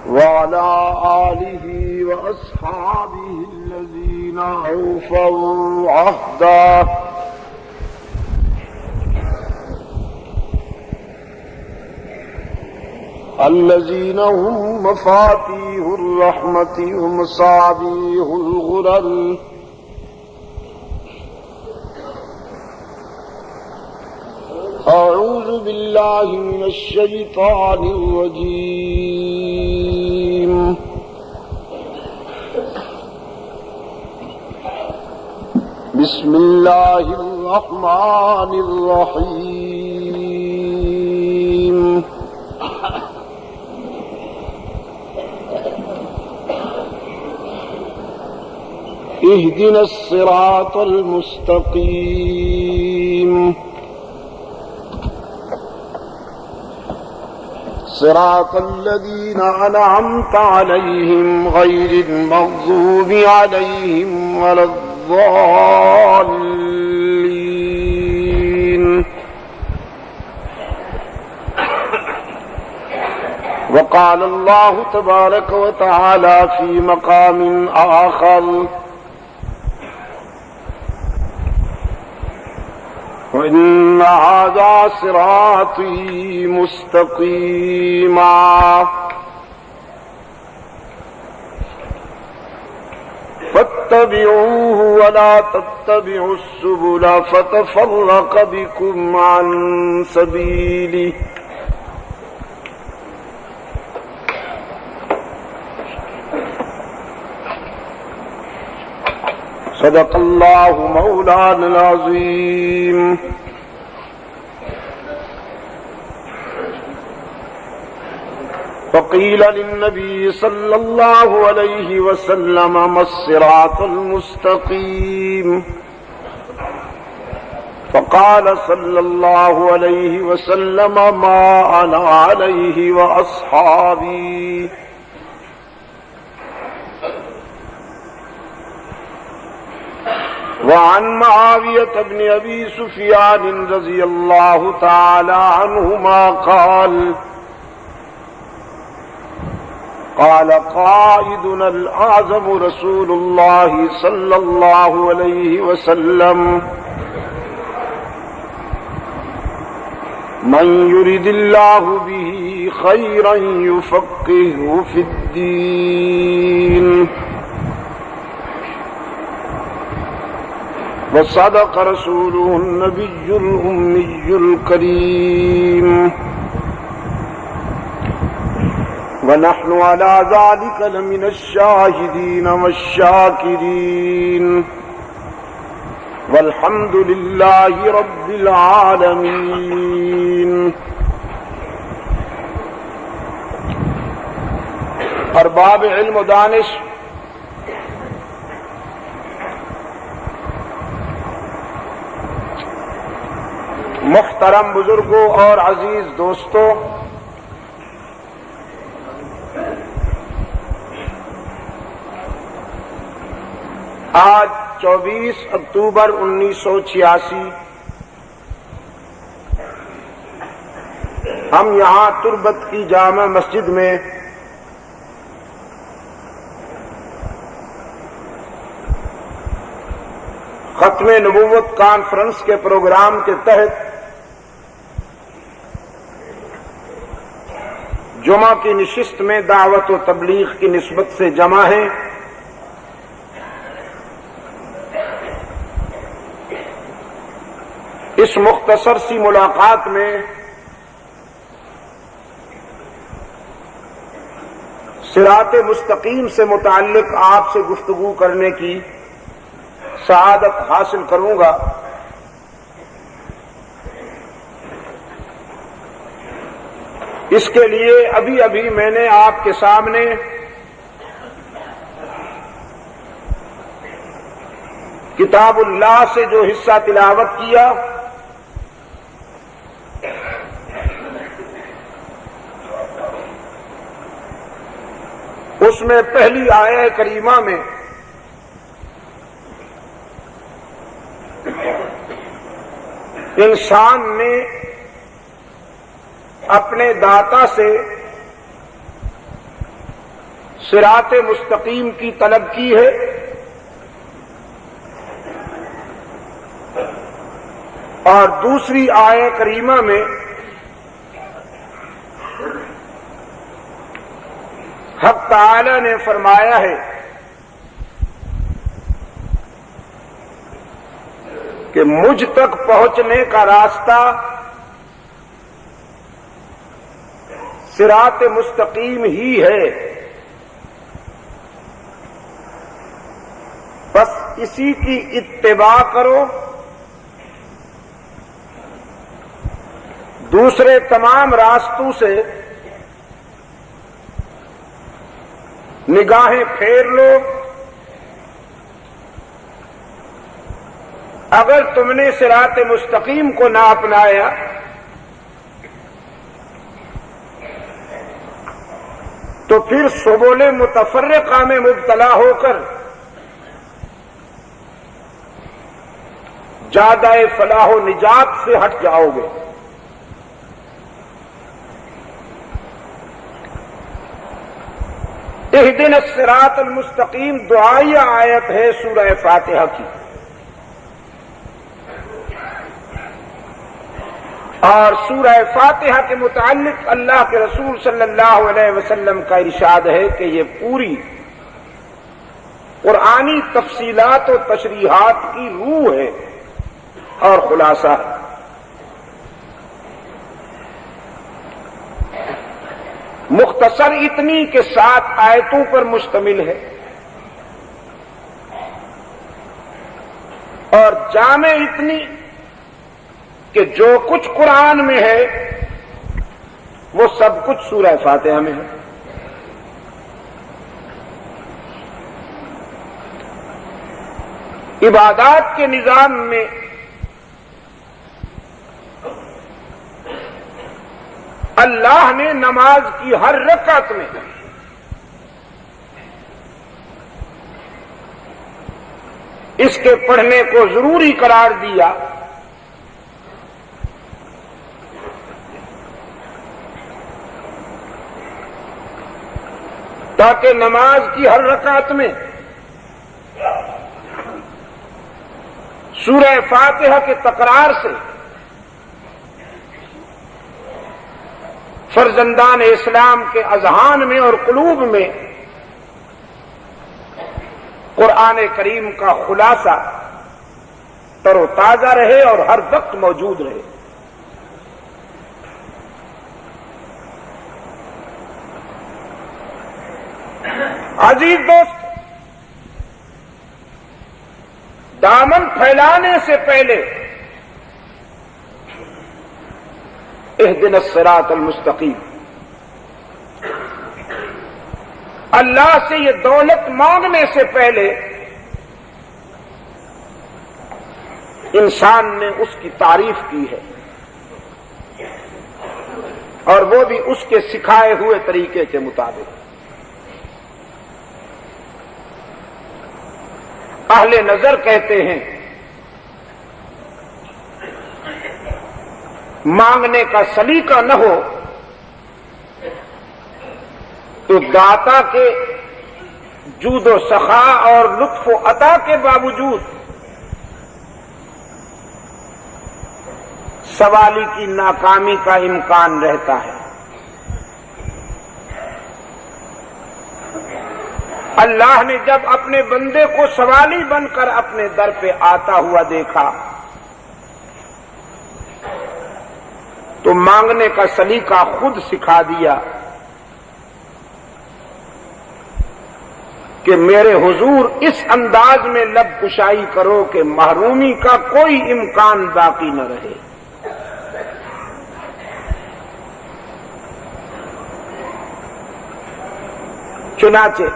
وعلى آله وأصحابه الذين أوفوا عهدا الذين هم مفاتيح الرحمة ومصابيح الغرر أعوذ بالله من الشيطان الرجيم بسم الله الرحمن الرحيم اهدنا الصراط المستقيم صراط الذين أنعمت عليهم غير المغضوب عليهم ولا الضالين وقال الله تبارك وتعالى في مقام آخر وإن هذا صراطي مستقيما فاتبعوه ولا تتبعوا السبل فتفرق بكم عن سبيله صدق الله مولانا العظيم. فقيل للنبي صلى الله عليه وسلم ما الصراط المستقيم؟ فقال صلى الله عليه وسلم ما أنا عليه وأصحابي. وعن معاوية بن أبي سفيان رضي الله تعالى عنهما قال قال قائدنا الأعظم رسول الله صلى الله عليه وسلم من يرد الله به خيرا يفقهه في الدين. وصدق رسوله النبي الأمي الكريم ونحن على ذلك لمن الشاهدين والشاكرين والحمد لله رب العالمين. ارباب علم و دانش، محترم بزرگوں اور عزیز دوستوں، آج 24 اکتوبر 1986 ہم یہاں تربت کی جامع مسجد میں ختم نبوت کانفرنس کے پروگرام کے تحت جمعہ کی نشست میں دعوت و تبلیغ کی نسبت سے جمع ہیں. اس مختصر سی ملاقات میں صراط مستقیم سے متعلق آپ سے گفتگو کرنے کی سعادت حاصل کروں گا. اس کے لیے ابھی میں نے آپ کے سامنے کتاب اللہ سے جو حصہ تلاوت کیا اس میں پہلی آیہ کریمہ میں انسان نے اپنے داتا سے صراط مستقیم کی طلب کی ہے، اور دوسری آیہ کریمہ میں حق تعالی نے فرمایا ہے کہ مجھ تک پہنچنے کا راستہ صراط مستقیم ہی ہے، بس اسی کی اتباع کرو، دوسرے تمام راستوں سے نگاہیں پھیر لو۔ اگر تم نے صراط مستقیم کو نہ اپنایا تو پھر سبل متفرقہ میں مبتلا ہو کر زیادہ فلاح و نجات سے ہٹ جاؤ گے۔ اہدنا الصراط المستقیم دعائیہ آیت ہے سورہ فاتحہ کی، اور سورہ فاتحہ کے متعلق اللہ کے رسول صلی اللہ علیہ وسلم کا ارشاد ہے کہ یہ پوری قرآنی تفصیلات و تشریحات کی روح ہے اور خلاصہ ہے۔ مختصر اتنی کہ 7 آیتوں پر مشتمل ہے، اور جامع اتنی کہ جو کچھ قرآن میں ہے وہ سب کچھ سورہ فاتحہ میں ہے۔ عبادات کے نظام میں اللہ نے نماز کی ہر رکعت میں اس کے پڑھنے کو ضروری قرار دیا، تاکہ نماز کی ہر رکعت میں سورہ فاتحہ کے تکرار سے فرزندان اسلام کے اذہان میں اور قلوب میں قرآن کریم کا خلاصہ تر و تازہ رہے اور ہر وقت موجود رہے۔ عزیز دوست، دامن پھیلانے سے پہلے اہدنا الصراط المستقیم، اللہ سے یہ دولت مانگنے سے پہلے انسان نے اس کی تعریف کی ہے، اور وہ بھی اس کے سکھائے ہوئے طریقے کے مطابق۔ اہل نظر کہتے ہیں مانگنے کا سلیقہ نہ ہو تو داتا کے جود و سخا اور لطف و عطا کے باوجود سوالی کی ناکامی کا امکان رہتا ہے۔ اللہ نے جب اپنے بندے کو سوالی بن کر اپنے در پہ آتا ہوا دیکھا تو مانگنے کا سلیقہ خود سکھا دیا کہ میرے حضور اس انداز میں لب کشائی کرو کہ محرومی کا کوئی امکان باقی نہ رہے۔ چنانچہ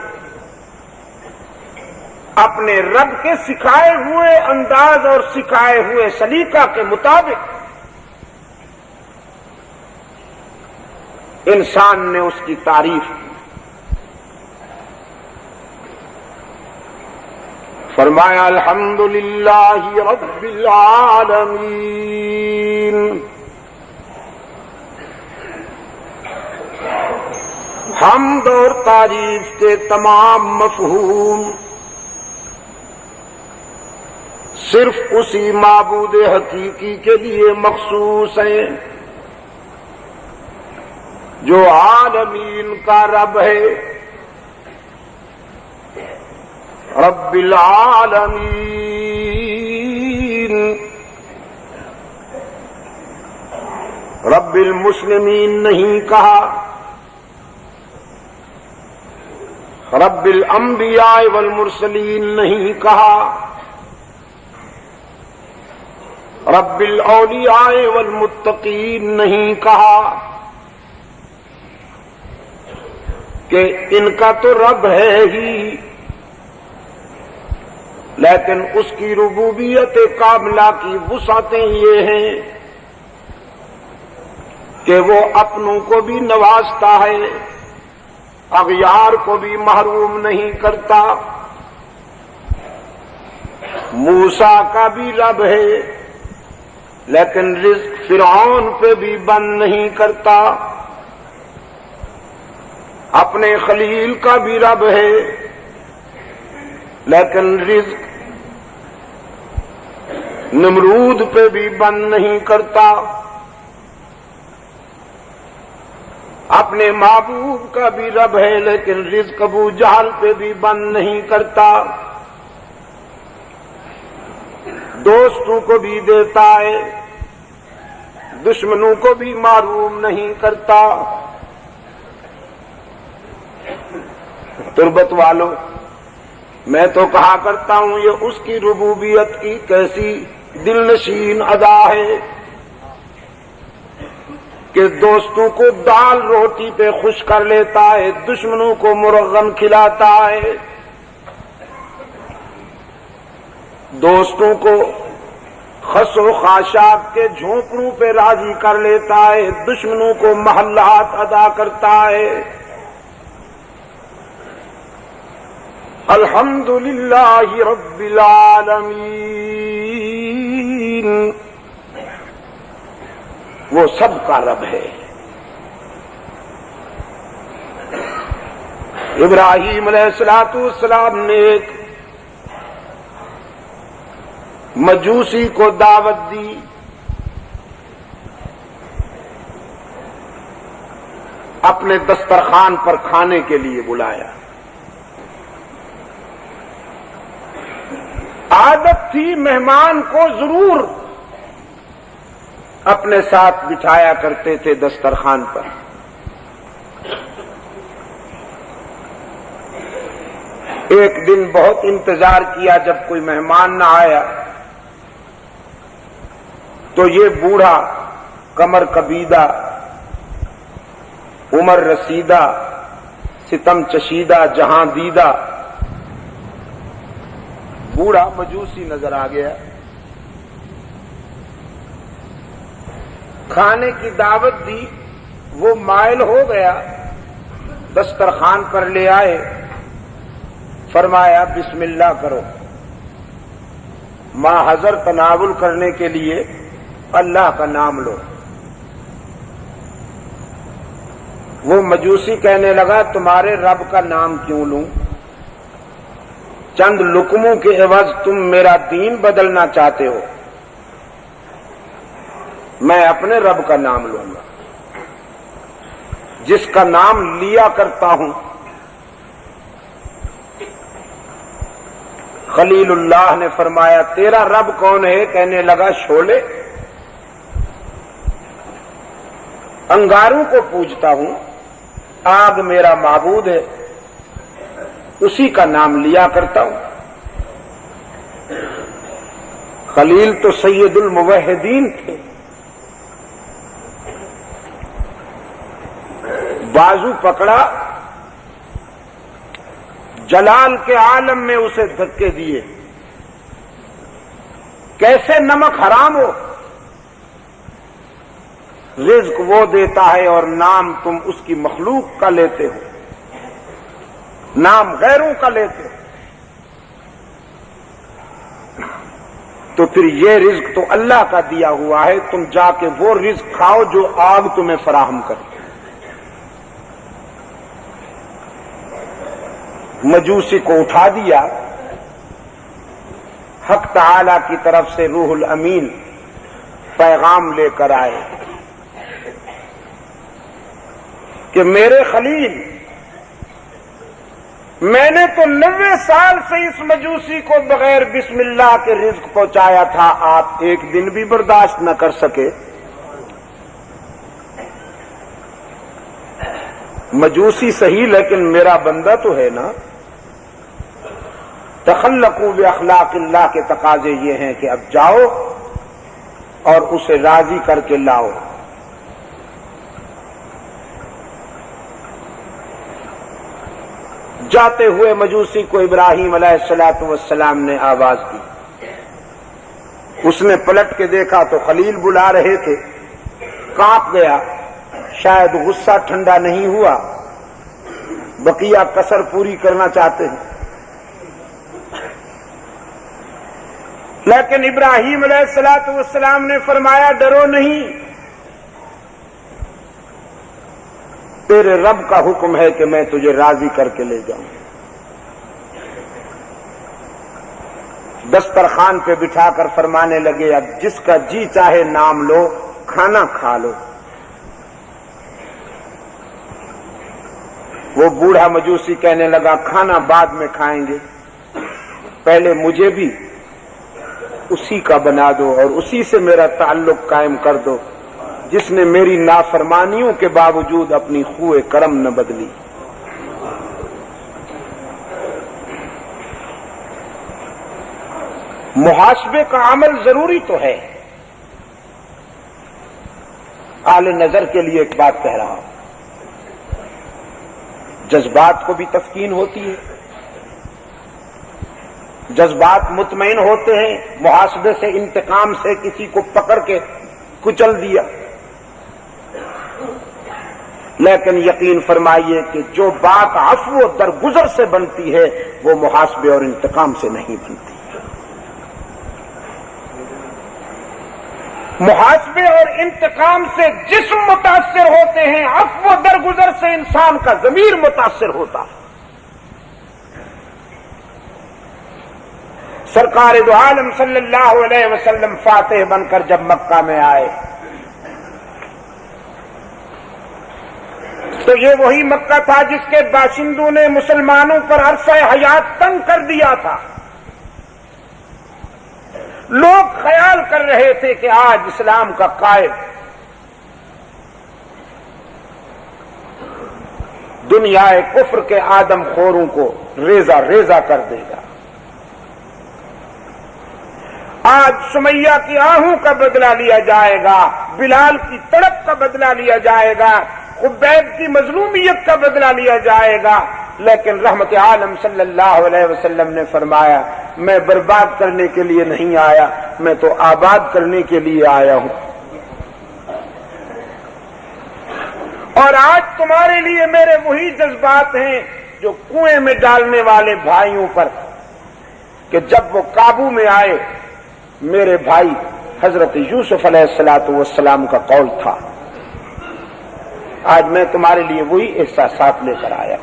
اپنے رب کے سکھائے ہوئے انداز اور سکھائے ہوئے سلیقہ کے مطابق انسان نے اس کی تعریف کی۔ فرمایا الحمدللہ رب العالمین، حمد اور تعریف کے تمام مفہوم صرف اسی معبود حقیقی کے لیے مخصوص ہیں جو عالمین کا رب ہے، رب العالمین۔ رب المسلمین نہیں کہا، رب الانبیاء والمرسلین نہیں کہا، رب الاولیاء والمتقین نہیں کہا، کہ ان کا تو رب ہے ہی، لیکن اس کی ربوبیت کاملہ کی وسعتیں یہ ہیں کہ وہ اپنوں کو بھی نوازتا ہے، اغیار کو بھی محروم نہیں کرتا۔ موسیٰ کا بھی رب ہے، لیکن رزق فرعون پہ بھی بند نہیں کرتا۔ اپنے خلیل کا بھی رب ہے، لیکن رزق نمرود پہ بھی بند نہیں کرتا۔ اپنے محبوب کا بھی رب ہے، لیکن رزق ابو جہل پہ بھی بند نہیں کرتا۔ دوستوں کو بھی دیتا ہے، دشمنوں کو بھی محروم نہیں کرتا۔ تربت والوں، میں تو کہا کرتا ہوں یہ اس کی ربوبیت کی کیسی دل نشین ادا ہے کہ دوستوں کو دال روٹی پہ خوش کر لیتا ہے، دشمنوں کو مرغن کھلاتا ہے۔ دوستوں کو خس و خاشاک کے جھونپڑوں پہ راضی کر لیتا ہے، دشمنوں کو محلات ادا کرتا ہے۔ الحمدللہ رب العالمین، وہ سب کا رب ہے۔ ابراہیم علیہ السلام نے ایک مجوسی کو دعوت دی، اپنے دسترخوان پر کھانے کے لیے بلایا۔ عادت تھی مہمان کو ضرور اپنے ساتھ بٹھایا کرتے تھے دسترخوان پر۔ ایک دن بہت انتظار کیا، جب کوئی مہمان نہ آیا تو یہ بوڑھا کمر کبیدہ، عمر رسیدہ، ستم چشیدہ، جہاں دیدہ بوڑھا مجوسی نظر آ گیا۔ کھانے کی دعوت دی، وہ مائل ہو گیا، دسترخوان پر لے آئے، فرمایا بسم اللہ کرو، ما حضر تناول کرنے کے لیے اللہ کا نام لو۔ وہ مجوسی کہنے لگا تمہارے رب کا نام کیوں لوں؟ چند لقموں کے عوض تم میرا دین بدلنا چاہتے ہو؟ میں اپنے رب کا نام لوں گا، جس کا نام لیا کرتا ہوں۔ خلیل اللہ نے فرمایا تیرا رب کون ہے؟ کہنے لگا شعلے، انگاروں کو پوجتا ہوں، آگ میرا معبود ہے، اسی کا نام لیا کرتا ہوں۔ خلیل تو سید الموحدین تھے، بازو پکڑا، جلال کے عالم میں اسے دھکے دیے، کیسے نمک حرام ہو؟ رزق وہ دیتا ہے اور نام تم اس کی مخلوق کا لیتے ہو، نام غیروں کا لیتے ہو۔ تو پھر یہ رزق تو اللہ کا دیا ہوا ہے، تم جا کے وہ رزق کھاؤ جو آگ تمہیں فراہم کرے۔ مجوسی کو اٹھا دیا. حق تعالی کی طرف سے روح الامین پیغام لے کر آئے کہ میرے خلیل، میں نے تو 90 سال سے اس مجوسی کو بغیر بسم اللہ کے رزق پہنچایا تھا، آپ ایک دن بھی برداشت نہ کر سکے. مجوسی صحیح لیکن میرا بندہ تو ہے نا. تخلقوا باخلاق اللہ کے تقاضے یہ ہیں کہ اب جاؤ اور اسے راضی کر کے لاؤ. جاتے ہوئے مجوسی کو ابراہیم علیہ الصلوۃ والسلام نے آواز دی. اس نے پلٹ کے دیکھا تو خلیل بلا رہے تھے. کانپ گیا، شاید غصہ ٹھنڈا نہیں ہوا، بقیہ کسر پوری کرنا چاہتے ہیں. لیکن ابراہیم علیہ الصلوۃ والسلام نے فرمایا ڈرو نہیں، تیرے رب کا حکم ہے کہ میں تجھے راضی کر کے لے جاؤں. دسترخوان پہ بٹھا کر فرمانے لگے اب جس کا جی چاہے نام لو، کھانا کھا لو. وہ بوڑھا مجوسی کہنے لگا کھانا بعد میں کھائیں گے، پہلے مجھے بھی اسی کا بنا دو اور اسی سے میرا تعلق قائم کر دو جس نے میری نافرمانیوں کے باوجود اپنی خوئے کرم نہ بدلی. محاسبے کا عمل ضروری تو ہے. اعلی نظر کے لیے ایک بات کہہ رہا ہوں، جذبات کو بھی تسکین ہوتی ہے، جذبات مطمئن ہوتے ہیں. محاسبے سے، انتقام سے کسی کو پکڑ کے کچل دیا، لیکن یقین فرمائیے کہ جو بات عفو و درگزر سے بنتی ہے وہ محاسبے اور انتقام سے نہیں بنتی. محاسبے اور انتقام سے جسم متاثر ہوتے ہیں، عفو و درگزر سے انسان کا ضمیر متاثر ہوتا ہے. سرکار دو عالم صلی اللہ علیہ وسلم فاتح بن کر جب مکہ میں آئے تو یہ وہی مکہ تھا جس کے باشندوں نے مسلمانوں پر عرصہ حیات تنگ کر دیا تھا. لوگ خیال کر رہے تھے کہ آج اسلام کا قائد دنیا کفر کے آدم خوروں کو ریزہ ریزہ کر دے گا. آج سمیہ کی آہوں کا بدلہ لیا جائے گا، بلال کی تڑپ کا بدلہ لیا جائے گا، خبیب کی مظلومیت کا بدلہ لیا جائے گا. لیکن رحمت عالم صلی اللہ علیہ وسلم نے فرمایا میں برباد کرنے کے لیے نہیں آیا، میں تو آباد کرنے کے لیے آیا ہوں. اور آج تمہارے لیے میرے وہی جذبات ہیں جو کنویں میں ڈالنے والے بھائیوں پر، کہ جب وہ قابو میں آئے، میرے بھائی حضرت یوسف علیہ الصلوۃ والسلام کا قول تھا. آج میں تمہارے لیے وہی احساسات لے کر آیا.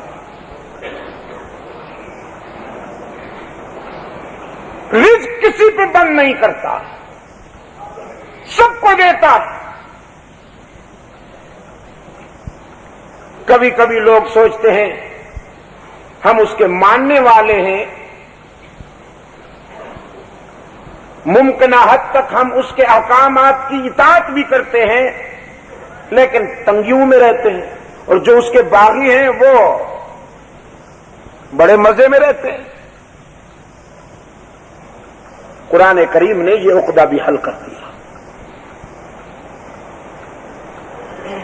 رزق کسی پہ بند نہیں کرتا، سب کو دیتا. کبھی کبھی لوگ سوچتے ہیں ہم اس کے ماننے والے ہیں، ممکنہ حد تک ہم اس کے احکامات کی اطاعت بھی کرتے ہیں، لیکن تنگیوں میں رہتے ہیں. اور جو اس کے باغی ہیں وہ بڑے مزے میں رہتے ہیں. قرآن کریم نے یہ عقدہ بھی حل کر دیا.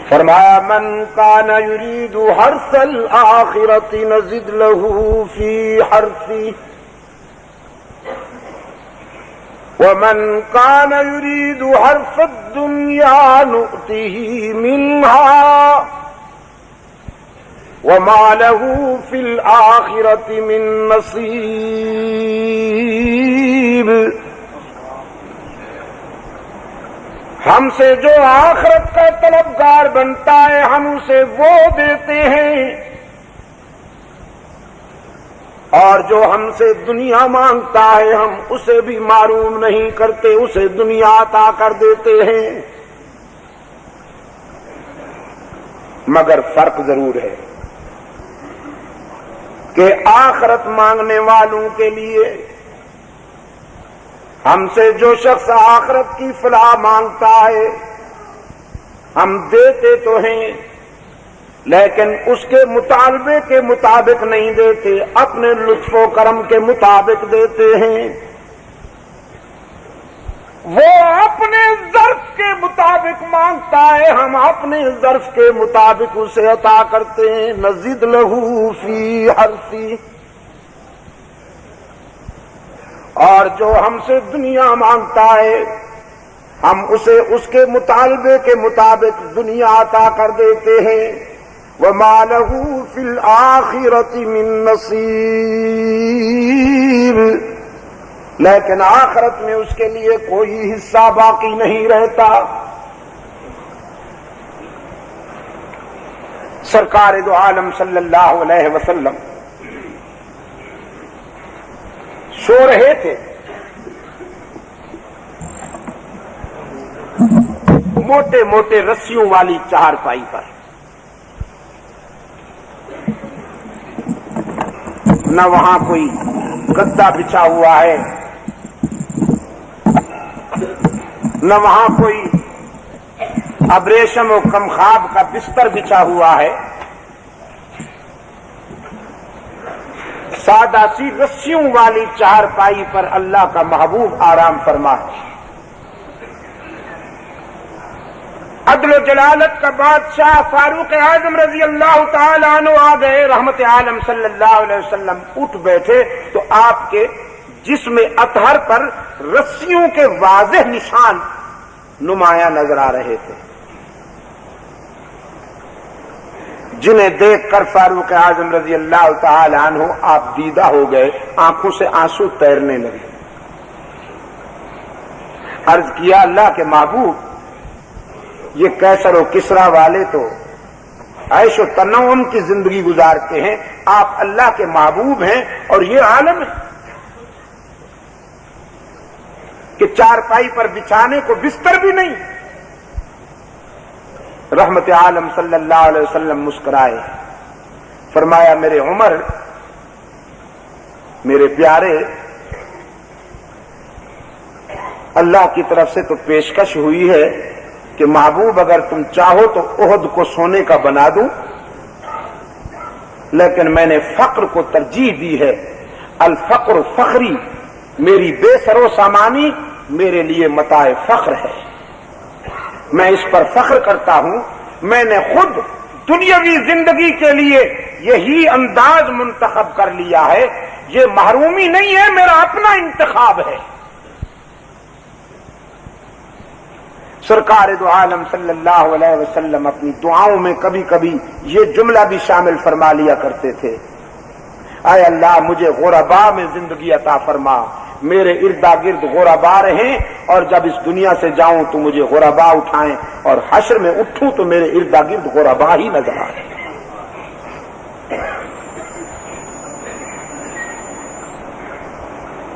فرمایا من کان یرید حرث الآخرۃ نزد له فی حرثہ ومن کان یرید حرث الدنیا نؤتہ منہا وما له فی الآخرۃ من نصیب. ہم سے جو آخرت کا طلبگار بنتا ہے ہم اسے وہ دیتے ہیں اور جو ہم سے دنیا مانگتا ہے ہم اسے بھی معروم نہیں کرتے، اسے دنیا عطا کر دیتے ہیں، مگر فرق ضرور ہے کہ آخرت مانگنے والوں کے لیے ہم سے جو شخص آخرت کی فلاح مانگتا ہے ہم دیتے تو ہیں، لیکن اس کے مطالبے کے مطابق نہیں دیتے، اپنے لطف و کرم کے مطابق دیتے ہیں۔ وہ اپنے ظرف کے مطابق مانگتا ہے، ہم اپنے ظرف کے مطابق اسے عطا کرتے ہیں۔ نزد لہو فی حرثی، اور جو ہم سے دنیا مانگتا ہے ہم اسے اس کے مطالبے کے مطابق دنیا عطا کر دیتے ہیں۔ وَمَا لَهُ فِي الْآخِرَةِ مِن نَصِيبٍ، لیکن آخرت میں اس کے لیے کوئی حصہ باقی نہیں رہتا۔ سرکار دو عالم صلی اللہ علیہ وسلم سو رہے تھے، موٹے موٹے رسیوں والی چارپائی پر، نہ وہاں کوئی گدا بچھا ہوا ہے، نہ وہاں کوئی ابریشم و کمخاب کا بستر بچھا ہوا ہے، سادہ سی رسیوں والی چارپائی پر اللہ کا محبوب آرام فرما ہے۔ عدل و جلالت کا بادشاہ فاروق اعظم رضی اللہ تعالی عنہ آ گئے، رحمت عالم صلی اللہ علیہ وسلم اٹھ بیٹھے تو آپ کے جسم اطہر پر رسیوں کے واضح نشان نمایاں نظر آ رہے تھے، جنہیں دیکھ کر فاروق اعظم رضی اللہ تعالی عنہ آپ دیدہ ہو گئے، آنکھوں سے آنسو تیرنے لگے۔ عرض کیا اللہ کے محبوب، یہ کیسر و کسرا والے تو عیش و تنعم کی زندگی گزارتے ہیں، آپ اللہ کے محبوب ہیں اور یہ عالم ہے کہ چارپائی پر بچھانے کو بستر بھی نہیں۔ رحمت عالم صلی اللہ علیہ وسلم مسکرائے، فرمایا میرے عمر، میرے پیارے، اللہ کی طرف سے تو پیشکش ہوئی ہے کہ محبوب اگر تم چاہو تو احد کو سونے کا بنا دوں، لیکن میں نے فقر کو ترجیح دی ہے۔ الفقر فخری، میری بے سر و سامانی میرے لیے متاع فخر ہے، میں اس پر فخر کرتا ہوں۔ میں نے خود دنیاوی زندگی کے لیے یہی انداز منتخب کر لیا ہے، یہ محرومی نہیں ہے، میرا اپنا انتخاب ہے۔ سرکار دو عالم صلی اللہ علیہ وسلم اپنی دعاؤں میں کبھی کبھی یہ جملہ بھی شامل فرما لیا کرتے تھے، اے اللہ مجھے غربا میں زندگی عطا فرما، میرے اردا گرد غربا رہیں، اور جب اس دنیا سے جاؤں تو مجھے غربا اٹھائیں، اور حشر میں اٹھوں تو میرے اردا گرد غربا ہی نظر آئے۔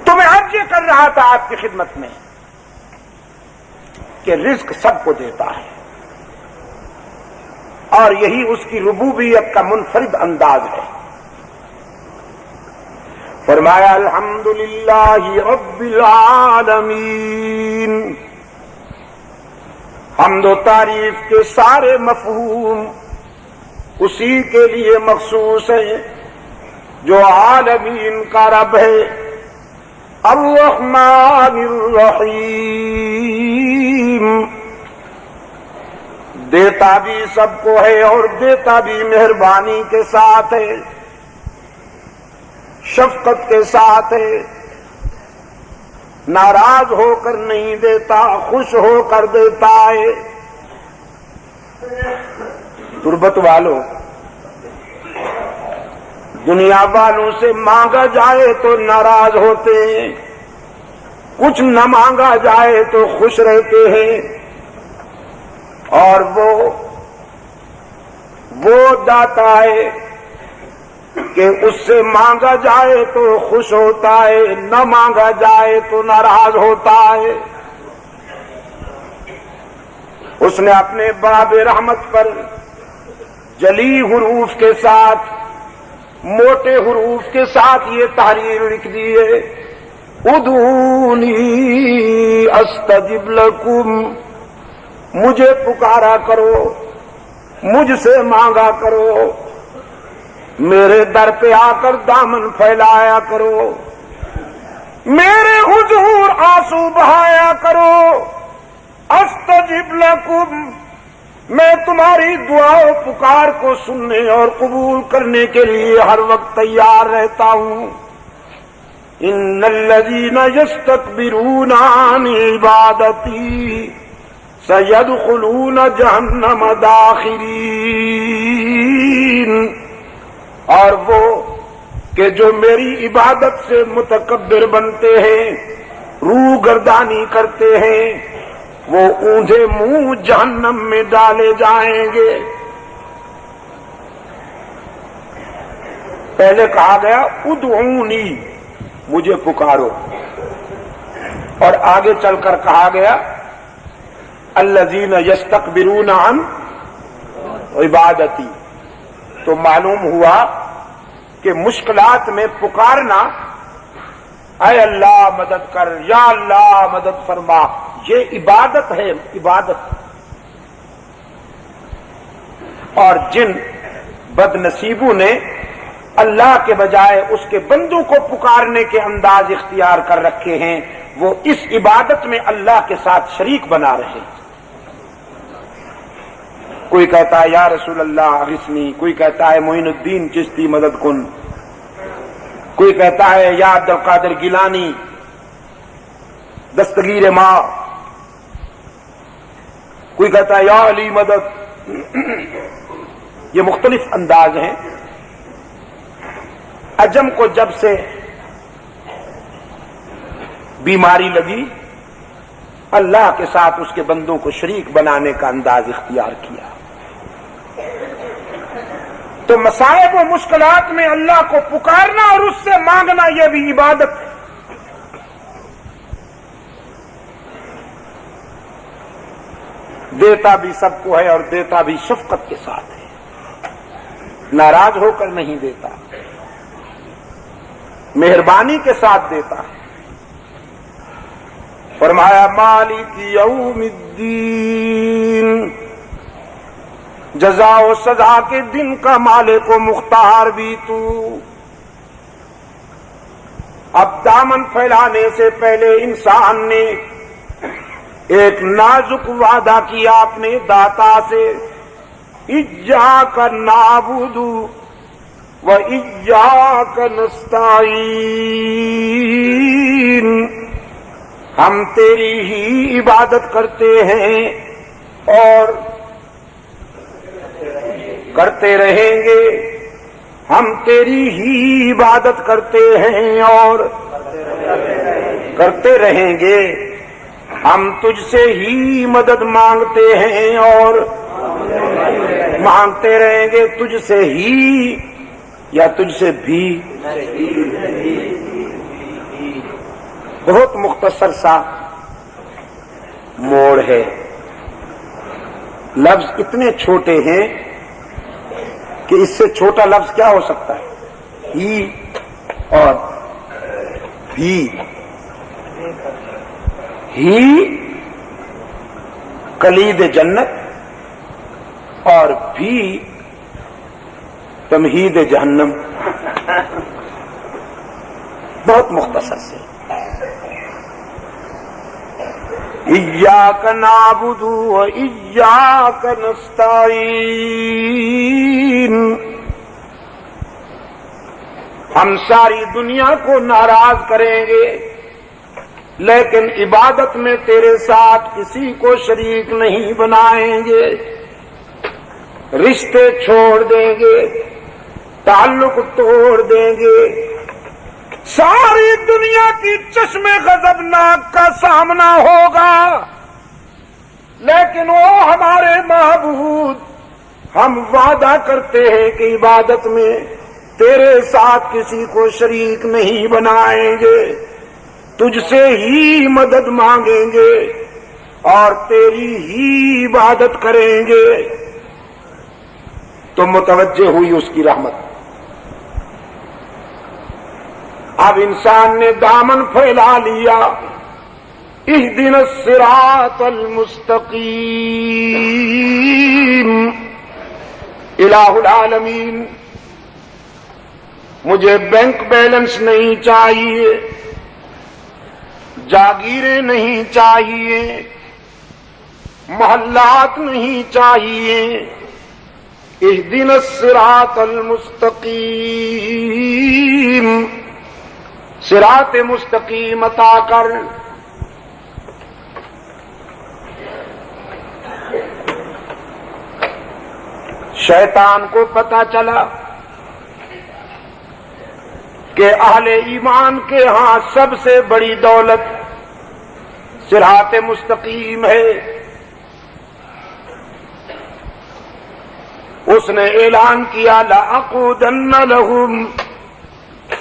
تو میں عرض یہ کر رہا تھا آپ کی خدمت میں کہ رزق سب کو دیتا ہے، اور یہی اس کی ربوبیت کا منفرد انداز ہے۔ فرمایا الحمدللہ رب العالمین، حمد و تعریف کے سارے مفہوم اسی کے لیے مخصوص ہیں جو عالمین کا رب ہے۔ الرحمن الرحیم، دیتا بھی سب کو ہے اور دیتا بھی مہربانی کے ساتھ ہے، شفقت کے ساتھ ہے، ناراض ہو کر نہیں دیتا، خوش ہو کر دیتا ہے۔ تربت والوں، دنیا والوں سے مانگا جائے تو ناراض ہوتے ہیں، کچھ نہ مانگا جائے تو خوش رہتے ہیں، اور وہ داتا ہے کہ اس سے مانگا جائے تو خوش ہوتا ہے، نہ مانگا جائے تو ناراض ہوتا ہے۔ اس نے اپنے باب رحمت پر جلی حروف کے ساتھ، موٹے حروف کے ساتھ یہ تحریر لکھ دی ہے، ادعونی استجب لکم، مجھے پکارا کرو، مجھ سے مانگا کرو، میرے در پہ آ کر دامن پھیلایا کرو، میرے حضور آنسو بہایا کرو، استجب لکم، میں تمہاری دعا و پکار کو سننے اور قبول کرنے کے لیے ہر وقت تیار رہتا ہوں۔ ان الذین یستکبرون عن عبادتی سیدخلون جہنم داخرین، اور وہ کہ جو میری عبادت سے متکبر بنتے ہیں، روح گردانی کرتے ہیں، وہ اونھے منہ جہنم میں ڈالے جائیں گے۔ پہلے کہا گیا ادعونی، مجھے پکارو، اور آگے چل کر کہا گیا الذین یستکبرون عن عبادتی، تو معلوم ہوا کہ مشکلات میں پکارنا، اے اللہ مدد کر، یا اللہ مدد فرما، یہ عبادت ہے، عبادت۔ اور جن بد نصیبوں نے اللہ کے بجائے اس کے بندوں کو پکارنے کے انداز اختیار کر رکھے ہیں، وہ اس عبادت میں اللہ کے ساتھ شریک بنا رہے ہیں۔ کوئی کہتا ہے یا رسول اللہ اغثنی، کوئی کہتا ہے معین الدین چشتی مدد کن، کوئی کہتا ہے یا عبد القادر گیلانی دستگیر ماں، کوئی کہتا ہے یا علی مدد۔ یہ مختلف انداز ہیں۔ عجم کو جب سے بیماری لگی، اللہ کے ساتھ اس کے بندوں کو شریک بنانے کا انداز اختیار کیا، تو مصائب و مشکلات میں اللہ کو پکارنا اور اس سے مانگنا یہ بھی عبادت ہے۔ دیتا بھی سب کو ہے اور دیتا بھی شفقت کے ساتھ ہے، ناراض ہو کر نہیں دیتا، مہربانی کے ساتھ دیتا ہے۔ فرمایا مالک یوم الدین، جزا و سزا کے دن کا مالک و مختار بھی تو۔ اب دامن پھیلانے سے پہلے انسان نے ایک نازک وعدہ کیا اپنے داتا سے، ایاک نعبد و ایاک نستعین، ہم تیری ہی عبادت کرتے ہیں اور کرتے رہیں گے، ہم تیری ہی عبادت کرتے ہیں اور کرتے رہیں گے، ہم تجھ سے ہی مدد مانگتے ہیں اور مانگتے رہیں گے، تجھ سے ہی یا تجھ سے بھی۔ بہت مختصر سا موڑ ہے، لفظ اتنے چھوٹے ہیں کہ اس سے چھوٹا لفظ کیا ہو سکتا ہے؟ ہی اور بھی۔ ہی کلید جنت اور بھی تمہید جہنم، بہت مختصر سے۔ ایاک نعبد و ایاک نستعین، ہم ساری دنیا کو ناراض کریں گے لیکن عبادت میں تیرے ساتھ کسی کو شریک نہیں بنائیں گے، رشتے چھوڑ دیں گے، تعلق توڑ دیں گے، ساری دنیا کی چشم غضبناک کا سامنا ہوگا، لیکن وہ ہمارے معبود، ہم وعدہ کرتے ہیں کہ عبادت میں تیرے ساتھ کسی کو شریک نہیں بنائیں گے، تجھ سے ہی مدد مانگیں گے اور تیری ہی عبادت کریں گے۔ تو متوجہ ہوئی اس کی رحمت۔ اب انسان نے دامن پھیلا لیا، اہدنا الصراط المستقیم۔ الہ العالمین، مجھے بینک بیلنس نہیں چاہیے، جاگیریں نہیں چاہیے، محلات نہیں چاہیے، اہدنا الصراط المستقیم، صراط مستقیم عطا کر۔ شیطان کو پتہ چلا کہ اہل ایمان کے ہاں سب سے بڑی دولت صراط مستقیم ہے۔ اس نے اعلان کیا لَأَقْعُدَنَّ لَهُمْ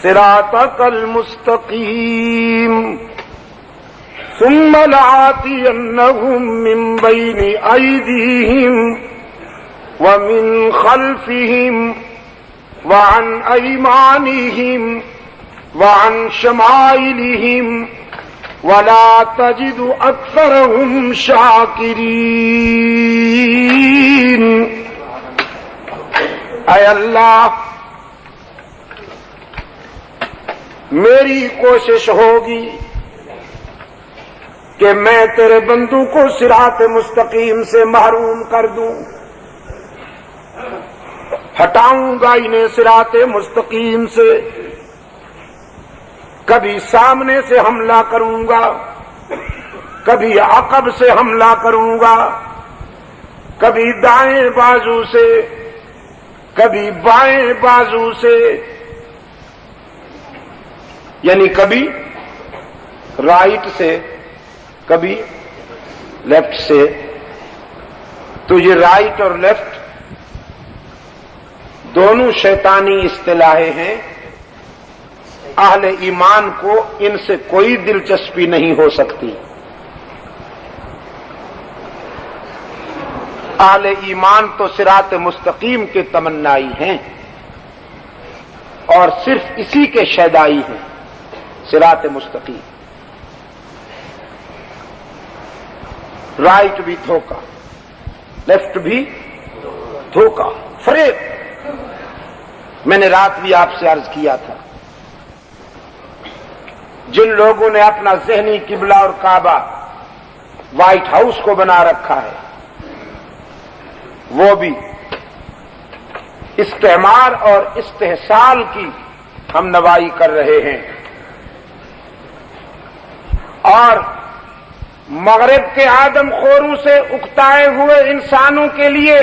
صِرَاطَكَ الْمُسْتَقِيمَ ثُمَّ لَآتِيَنَّهُمْ مِنْ بَيْنِ أَيْدِيهِمْ وَمِنْ خَلْفِهِمْ وَعَنْ أَيْمَانِهِمْ وَعَنْ شَمَائِلِهِمْ وَلَا تَجِدُ أَكْثَرَهُمْ شَاكِرِينَ۔ اے اللہ، میری کوشش ہوگی کہ میں تیرے بندوں کو صراط مستقیم سے محروم کر دوں، ہٹاؤں گا انہیں صراط مستقیم سے۔ کبھی سامنے سے حملہ کروں گا، کبھی عقب سے حملہ کروں گا، کبھی دائیں بازو سے، کبھی بائیں بازو سے، یعنی کبھی رائٹ سے، کبھی لیفٹ سے۔ تو یہ رائٹ اور لیفٹ دونوں شیطانی اصطلاحیں ہیں، اہل ایمان کو ان سے کوئی دلچسپی نہیں ہو سکتی۔ اہل ایمان تو صراط مستقیم کے تمنائی ہیں اور صرف اسی کے شیدائی ہیں، صراط مستقیم۔ رائٹ بھی دھوکہ، لیفٹ بھی دھوکہ، فریب۔ میں نے رات بھی آپ سے عرض کیا تھا، جن لوگوں نے اپنا ذہنی قبلہ اور کعبہ وائٹ ہاؤس کو بنا رکھا ہے، وہ بھی استعمار اور استحصال کی ہم نوائی کر رہے ہیں، اور مغرب کے آدم خوروں سے اکتائے ہوئے انسانوں کے لیے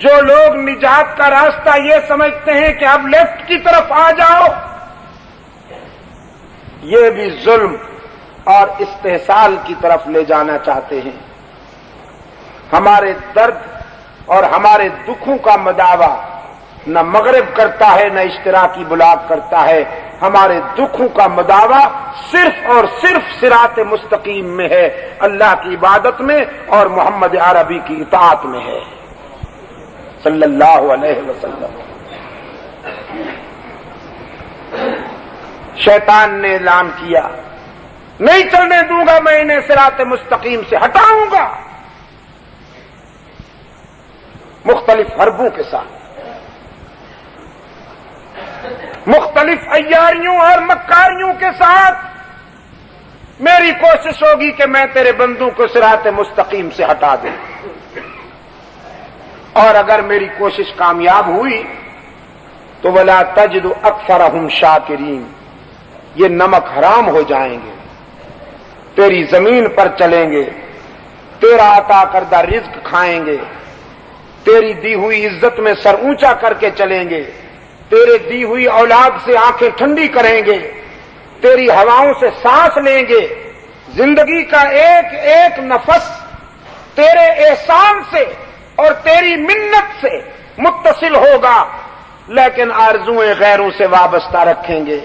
جو لوگ نجات کا راستہ یہ سمجھتے ہیں کہ اب لیفٹ کی طرف آ جاؤ، یہ بھی ظلم اور استحصال کی طرف لے جانا چاہتے ہیں۔ ہمارے درد اور ہمارے دکھوں کا مداوا نہ مغرب کرتا ہے نہ اشتراکی بلاک کرتا ہے، ہمارے دکھوں کا مداوا صرف اور صرف صراط مستقیم میں ہے، اللہ کی عبادت میں اور محمد عربی کی اطاعت میں ہے صلی اللہ علیہ وسلم۔ شیطان نے اعلان کیا نہیں چلنے دوں گا میں انہیں صراط مستقیم سے، ہٹاؤں گا مختلف حربوں کے ساتھ، مختلف عیاریوں اور مکاریوں کے ساتھ۔ میری کوشش ہوگی کہ میں تیرے بندوں کو صراط مستقیم سے ہٹا دوں، اور اگر میری کوشش کامیاب ہوئی تو وَلَا تَجِدُ أَكْثَرَهُمْ شَاكِرِينَ، یہ نمک حرام ہو جائیں گے، تیری زمین پر چلیں گے، تیرا عطا کردہ رزق کھائیں گے، تیری دی ہوئی عزت میں سر اونچا کر کے چلیں گے، تیرے دی ہوئی اولاد سے آنکھیں ٹھنڈی کریں گے، تیری ہواؤں سے سانس لیں گے، زندگی کا ایک ایک نفس تیرے احسان سے اور تیری منت سے متصل ہوگا۔ لیکن آرزوئیں غیروں سے وابستہ رکھیں گے،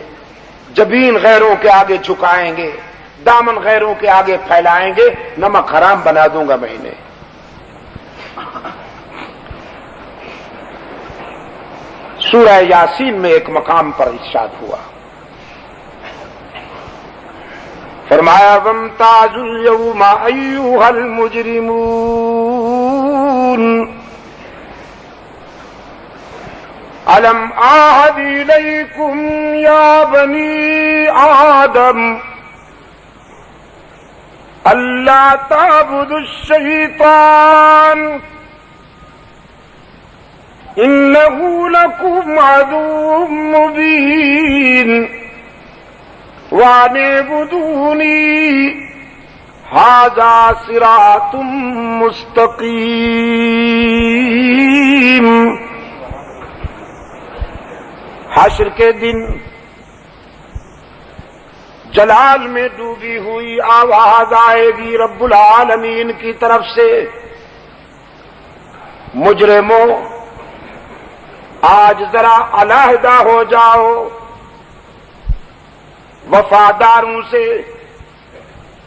جبین غیروں کے آگے جھکائیں گے، دامن غیروں کے آگے پھیلائیں گے، نمک حرام بنا دوں گا میں انہیں۔ سورہ یاسین میں ایک مقام پر ارشاد ہوا، فرمایا وامتازوا اليوم ایھا المجرمون الم اعہد الیکم یا بنی آدم الا تعبدوا الشیطان انہ لکم عدو مبین وَأَنِ اعْبُدُونِي هَذَا صِرَاطٌ مُسْتَقِيمٌ۔ حشر کے دن جلال میں ڈوبی ہوئی آواز آئے گی رب العالمین کی طرف سے، مجرموں آج ذرا علیحدہ ہو جاؤ، وفاداروں سے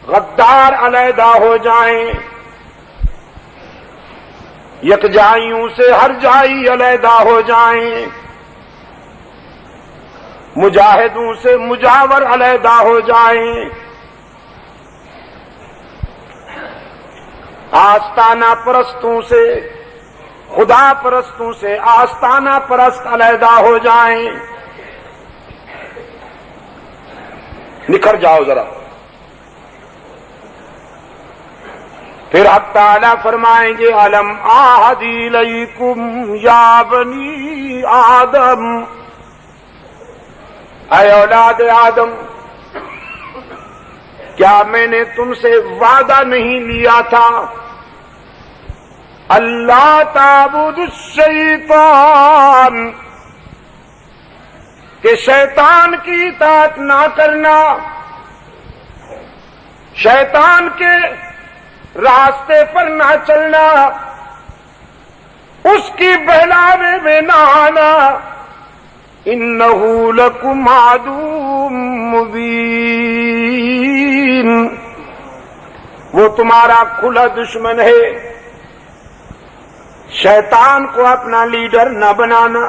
غدار علیحدہ ہو جائیں، یکجائیوں سے ہر جائی علیحدہ ہو جائیں، مجاہدوں سے مجاور علیحدہ ہو جائیں، آستانہ پرستوں سے خدا پرستوں سے آستانہ پرست علیحدہ ہو جائیں، نکھر جاؤ ذرا۔ پھر حق تعالیٰ فرمائیں گے الم اعہد الیکم یا بنی آدم، اے اولاد آدم، کیا میں نے تم سے وعدہ نہیں لیا تھا اللہ تعبدوا الشیطان، کہ شیطان کی اطاعت نہ کرنا، شیطان کے راستے پر نہ چلنا، اس کی بہلاوے میں نہ آنا، انہ لکم عدو مبین، وہ تمہارا کھلا دشمن ہے۔ شیطان کو اپنا لیڈر نہ بنانا،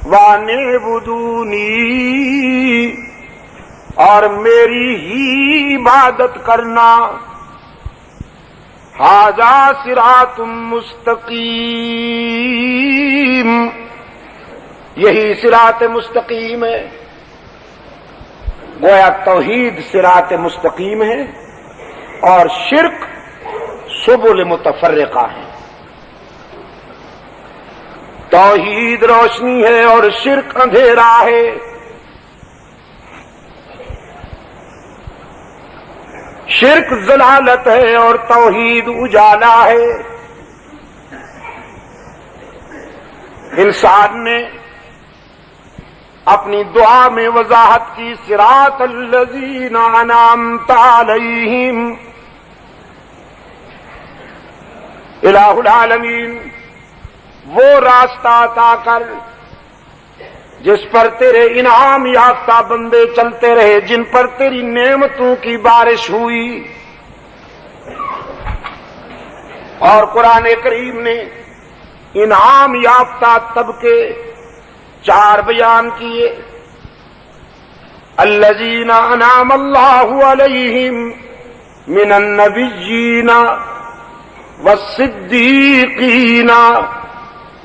وَأَنِ اعْبُدُونِي، اور میری ہی عبادت کرنا، ھذا صراط مستقیم، یہی صراط مستقیم ہے۔ گویا توحید صراط مستقیم ہے اور شرک سبل متفرقہ ہے۔ توحید روشنی ہے اور شرک اندھیرا ہے۔ شرک ضلالت ہے اور توحید اجالا ہے۔ انسان نے اپنی دعا میں وضاحت کی صراط الذین انعمت علیہم، الہ العالمین وہ راستہ عطا کر جس پر تیرے انعام یافتہ بندے چلتے رہے، جن پر تیری نعمتوں کی بارش ہوئی۔ اور قرآن کریم نے انعام یافتہ طبقے 4 بیان کیے، الذین انعم اللہ علیہم من النبیین والصدیقین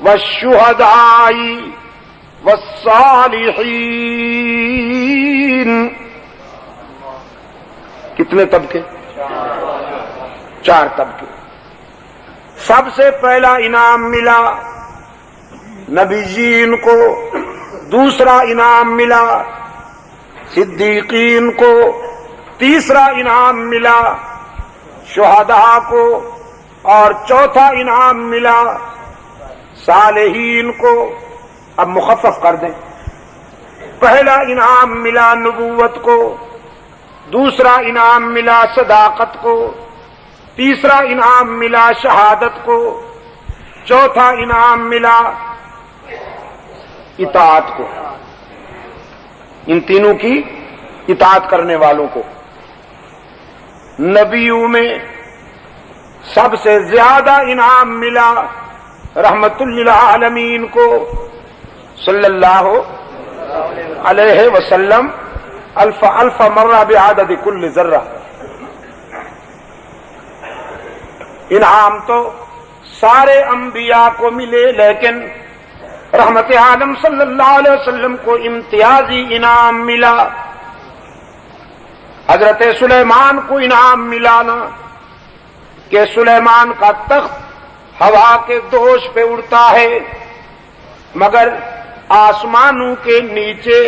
والشہداء والصالحین۔ کتنے طبقے؟ 4 طبقے۔ سب سے پہلا انعام ملا نبیین کو، دوسرا انعام ملا صدیقین کو، تیسرا انعام ملا شہداء کو، اور چوتھا انعام ملا صالحین کو۔ اب مخفف کر دیں، پہلا انعام ملا نبوت کو، دوسرا انعام ملا صداقت کو، تیسرا انعام ملا شہادت کو، چوتھا انعام ملا اطاعت کو، ان تینوں کی اطاعت کرنے والوں کو۔ نبیوں میں سب سے زیادہ انعام ملا رحمت للعالمین کو صلی اللہ علیہ وسلم، الف الف مرہ بعدد کل ذرہ۔ انعام تو سارے انبیاء کو ملے، لیکن رحمت عالم صلی اللہ علیہ وسلم کو امتیازی انعام ملا۔ حضرت سلیمان کو انعام ملا نا کہ سلیمان کا تخت ہوا کے دوش پہ اڑتا ہے، مگر آسمانوں کے نیچے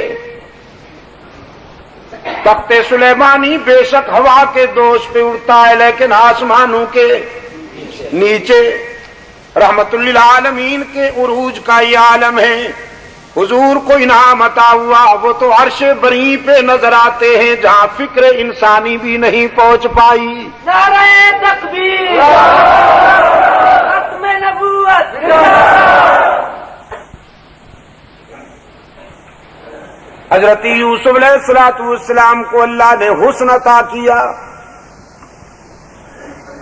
تخت سلیمانی بے شک ہوا کے دوش پہ اڑتا ہے، لیکن آسمانوں کے نیچے رحمت للعالمین کے عروج کا یہ عالم ہے۔ حضور کو انعام عطا ہوا، وہ تو عرش بری پہ نظر آتے ہیں جہاں فکر انسانی بھی نہیں پہنچ پائی۔ نعرہ تکبیر، ختم نبوت۔ حضرت یوسف علیہ السلام کو اللہ نے حسن عطا کیا،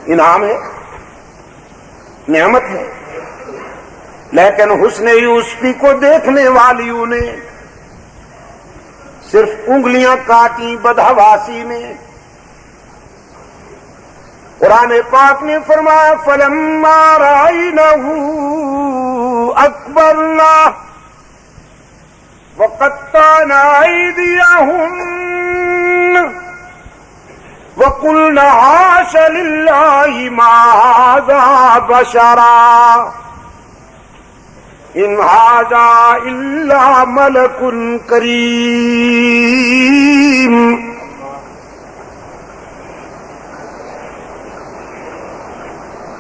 انعام ہے، نعمت ہے، لیکن حسن یوسفی کو دیکھنے والیوں نے صرف انگلیاں کاٹی بدحواسی میں۔ قرآن پاک نے فرمایا فلما رأینہ اکبرنا وقطعنا ایدیہن وقلنا حاش للہ ما ھذا بشرا ان ھذا الا ملک کریم۔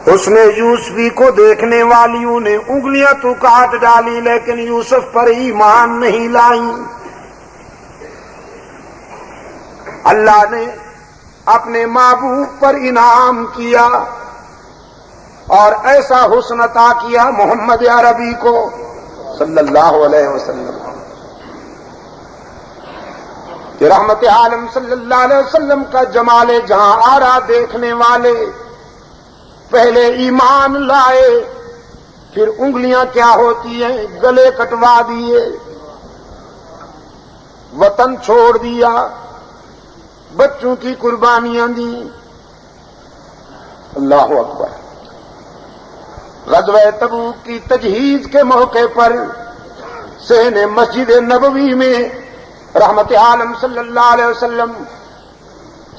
حسن یوسفی کو دیکھنے والیوں نے انگلیاں تو کاٹ ڈالی، لیکن یوسف پر ایمان نہیں لائیں۔ اللہ نے اپنے محبوب پر انعام کیا اور ایسا حسن عطا کیا محمد عربی کو صلی اللہ علیہ وسلم کہ رحمت عالم صلی اللہ علیہ وسلم کا جمال جہاں آرا دیکھنے والے پہلے ایمان لائے، پھر انگلیاں کیا ہوتی ہیں گلے کٹوا دیے، وطن چھوڑ دیا، بچوں کی قربانیاں دی۔ اللہ اکبر۔ غزوہ تبوک کی تجہیز کے موقع پر صحن مسجد نبوی میں رحمت عالم صلی اللہ علیہ وسلم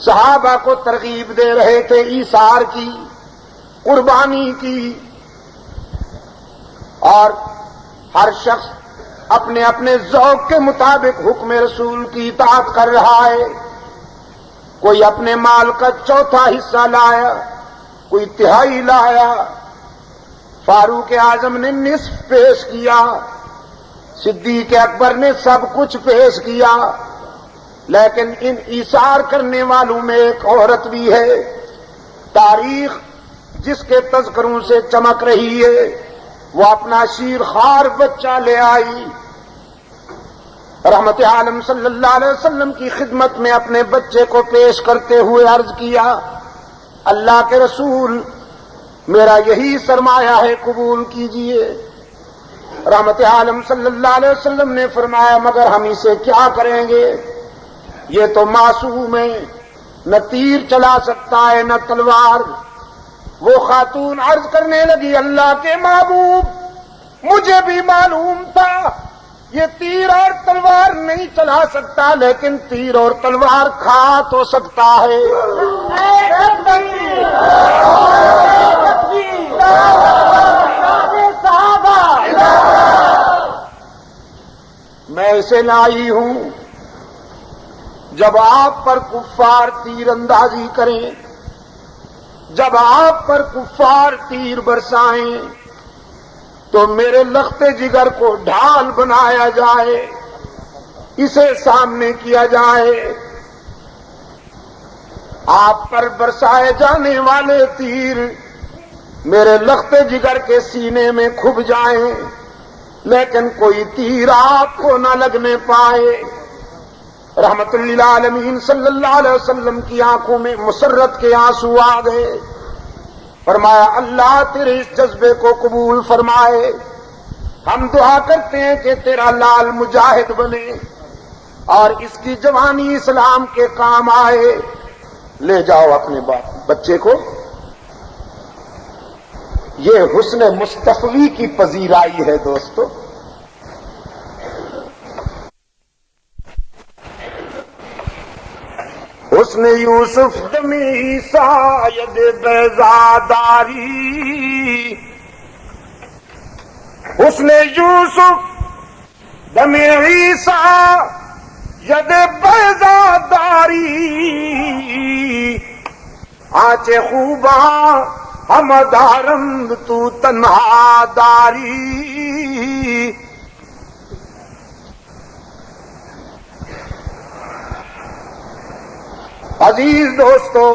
صحابہ کو ترغیب دے رہے تھے ایثار کی، قربانی کی، اور ہر شخص اپنے اپنے ذوق کے مطابق حکم رسول کی اطاعت کر رہا ہے۔ کوئی اپنے مال کا چوتھا حصہ لایا، کوئی تہائی لایا، فاروق اعظم نے نصف پیش کیا، صدیق اکبر نے سب کچھ پیش کیا، لیکن ان ایثار کرنے والوں میں ایک عورت بھی ہے، تاریخ جس کے تذکروں سے چمک رہی ہے، وہ اپنا شیرخوار بچہ لے آئی، رحمت عالم صلی اللہ علیہ وسلم کی خدمت میں اپنے بچے کو پیش کرتے ہوئے عرض کیا اللہ کے رسول میرا یہی سرمایہ ہے، قبول کیجئے۔ رحمت عالم صلی اللہ علیہ وسلم نے فرمایا مگر ہم اسے کیا کریں گے، یہ تو معصوم ہے، نہ تیر چلا سکتا ہے نہ تلوار۔ وہ خاتون عرض کرنے لگی اللہ کے محبوب مجھے بھی معلوم تھا یہ تیر اور تلوار نہیں چلا سکتا، لیکن تیر اور تلوار کھا تو سکتا ہے۔ میں اسے لائی ہوں جب آپ پر کفار تیر اندازی کریں، جب آپ پر کفار تیر برسائیں تو میرے لخت جگر کو ڈھال بنایا جائے، اسے سامنے کیا جائے، آپ پر برسائے جانے والے تیر میرے لخت جگر کے سینے میں کھب جائیں، لیکن کوئی تیر آپ کو نہ لگنے پائے۔ رحمت للعالمین صلی اللہ علیہ وسلم کی آنکھوں میں مسرت کے آنسو آ گئے۔ فرمایا اللہ تیرے اس جذبے کو قبول فرمائے، ہم دعا کرتے ہیں کہ تیرا لال مجاہد بنے اور اس کی جوانی اسلام کے کام آئے۔ لے جاؤ اپنے بچے کو۔ یہ حسن مصطفی کی پذیرائی ہے دوستو۔ حسن یوسف دمی ساید بیزاداری، حسن یوسف دم عیسیٰ ید بیزاداری، آنچ خوباں ہم دارند تو تنہا داری۔ عزیز دوستو،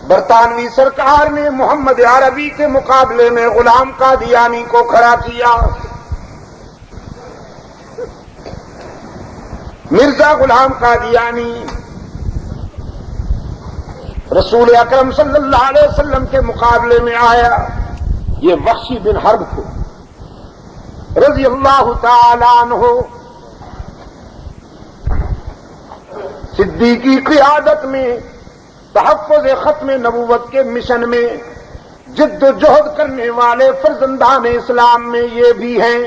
برطانوی سرکار نے محمد عربی کے مقابلے میں غلام قادیانی کو کھڑا کیا۔ مرزا غلام قادیانی رسول اکرم صلی اللہ علیہ وسلم کے مقابلے میں آیا۔ یہ وحشی بن حرب تھے رضی اللہ تعالی عنہ۔ صدیقی قیادت میں تحفظ ختم نبوت کے مشن میں جد و جہد کرنے والے فرزندان اسلام میں یہ بھی ہیں،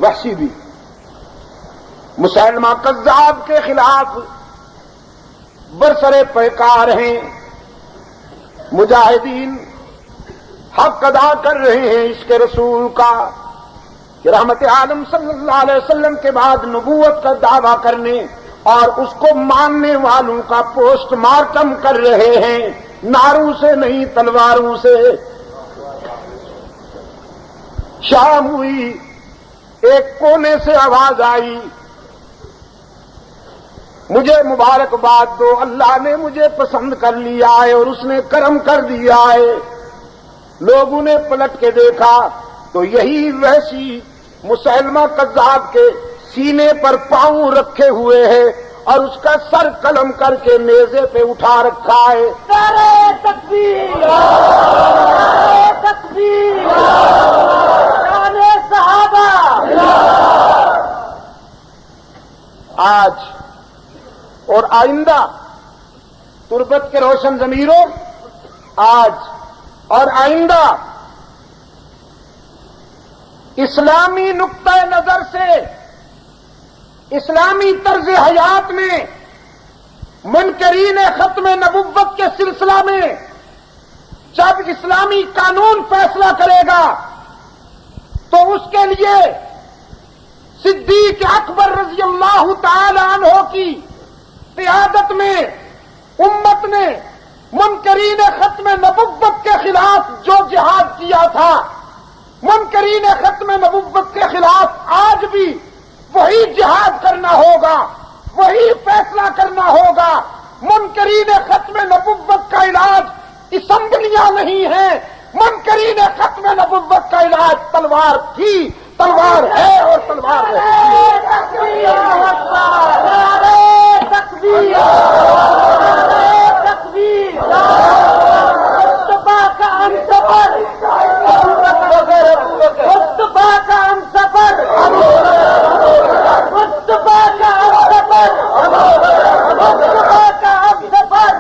وحشی بھی۔ مسلمہ کذاب کے خلاف برسرے پیکار ہیں، مجاہدین حق ادا کر رہے ہیں عشق رسول کا کہ رحمت عالم صلی اللہ علیہ وسلم کے بعد نبوت کا دعویٰ کرنے اور اس کو ماننے والوں کا پوسٹ مارٹم کر رہے ہیں، ناروں سے نہیں تلواروں سے۔ شام ہوئی، ایک کونے سے آواز آئی، مجھے مبارکباد دو، اللہ نے مجھے پسند کر لیا ہے اور اس نے کرم کر دیا ہے۔ لوگوں نے پلٹ کے دیکھا تو یہی وحشی مسلمہ کذاب کے سینے پر پاؤں رکھے ہوئے ہے اور اس کا سر قلم کر کے نیزے پہ اٹھا رکھا ہے۔ نعرہ تکبیر، نعرہ تکبیر، نعرہ صحابہ۔ آج اور آئندہ تربت کے روشن ضمیروں، آج اور آئندہ اسلامی نقطۂ نظر سے، اسلامی طرز حیات میں منکرین ختم نبوت کے سلسلہ میں جب اسلامی قانون فیصلہ کرے گا تو اس کے لیے صدیق اکبر رضی اللہ تعالی عنہ کی قیادت میں امت نے منکرین ختم نبوت کے خلاف جو جہاد کیا تھا، منکرین ختم نبوت کے خلاف آج بھی وہی جہاد کرنا ہوگا، وہی فیصلہ کرنا ہوگا۔ منکرین ختم نبوت کا علاج اسمبلیاں نہیں ہیں، منکرین ختم نبوت کا علاج تلوار تھی، تلوار ہے اور تلوار رہے گی۔ مصطفیٰ کا ہم سفر، مصطفیٰ کا ہم سفر، مصطفیٰ کا ہم سفر، مصطفیٰ کا ہم سفر۔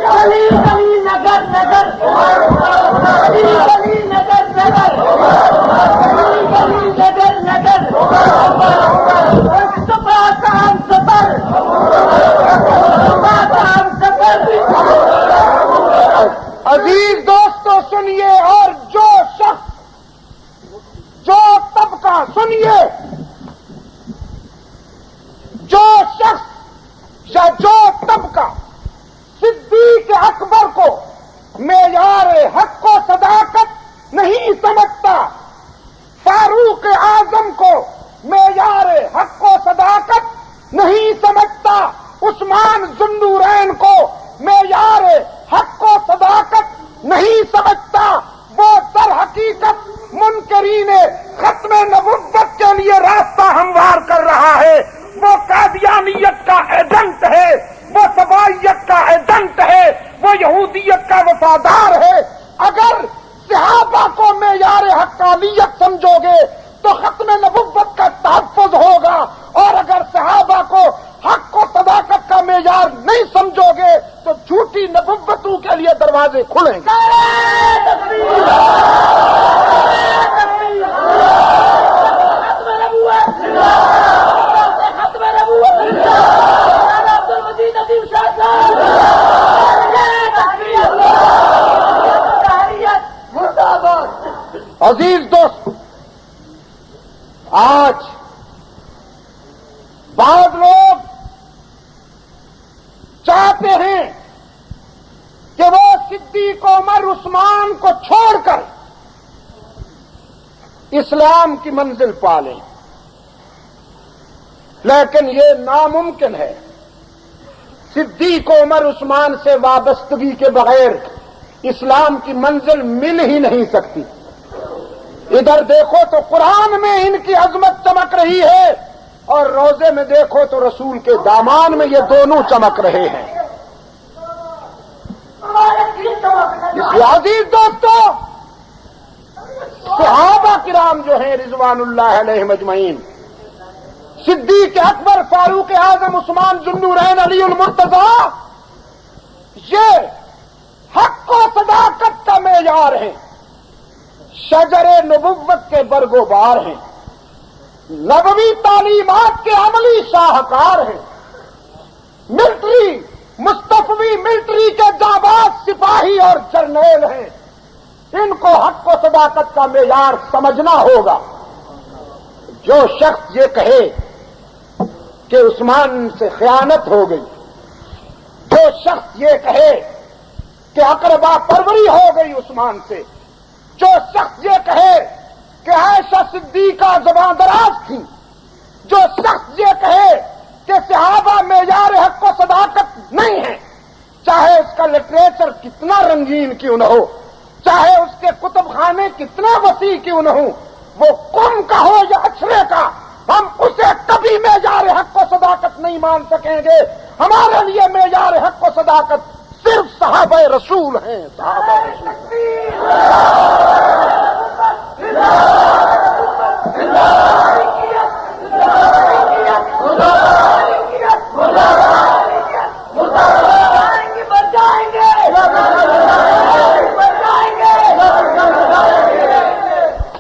گلی گلی نگر نگر، گلی گلی نگر نگر، گلی گلی نگر نگر، مصطفیٰ کا ہم سفر، مصطفیٰ کا ہم سفر۔ عزیز دوستو سنیے، اور جو شخص، جو طبقہ، سنیے، جو شخص یا جو طبقہ صدیق اکبر کو معیار حق و صداقت نہیں سمجھتا، فاروق اعظم کو معیار حق و صداقت نہیں سمجھتا، عثمان ذو النورین کو معیار حق و صداقت نہیں سمجھتا، لیے ختم نبوت کے لیے راستہ ہموار کر رہا ہے، وہ قادیانیت کا ایجنٹ ہے، وہ سبائیت کا ایجنٹ ہے، وہ یہودیت کا وفادار ہے۔ اگر صحابہ کو معیار حقانیت سمجھو گے تو ختم نبوت کا تحفظ ہوگا، اور اگر صحابہ کو حق و صداقت کا معیار نہیں سمجھو گے تو جھوٹی نبوتوں کے لیے دروازے کھلیں گے۔ عزیز دوست، آج بعض لوگ چاہتے ہیں کہ وہ صدیق عمر عثمان کو چھوڑ کر اسلام کی منزل پا لیں، لیکن یہ ناممکن ہے۔ صدیق عمر عثمان سے وابستگی کے بغیر اسلام کی منزل مل ہی نہیں سکتی۔ ادھر دیکھو تو قرآن میں ان کی عظمت چمک رہی ہے، اور روزے میں دیکھو تو رسول کے دامان میں یہ دونوں چمک رہے ہیں۔ اس لیے عزیز دوستو، صحابہ کرام جو ہیں رضوان اللہ علیہ مجمعین، صدیق اکبر، فاروق اعظم، عثمان ذو النورین، علی المرتضیٰ، یہ حق و صداقت کا معیار ہے، شجر نبوت کے برگوبار ہیں، نبوی تعلیمات کے عملی شاہکار ہیں، ملٹری مصطفی ملٹری کے جانباز سپاہی اور جرنیل ہیں۔ ان کو حق و صداقت کا معیار سمجھنا ہوگا۔ جو شخص یہ کہے کہ عثمان سے خیانت ہو گئی، جو شخص یہ کہے کہ اقربا پروری ہو گئی عثمان سے، جو شخص یہ کہے کہ عائشہ صدیقہ زبان دراز تھی، جو شخص یہ کہے کہ صحابہ معیار حق و صداقت نہیں ہے، چاہے اس کا لٹریچر کتنا رنگین کیوں نہ ہو، چاہے اس کے کتب خانے کتنے وسیع کیوں نہ ہوں، وہ قوم کا ہو یا اچھلے کا، ہم اسے کبھی معیار حق و صداقت نہیں مان سکیں گے۔ ہمارے لیے معیار حق و صداقت صرف صحابہ رسول ہیں، صحابہ رسول۔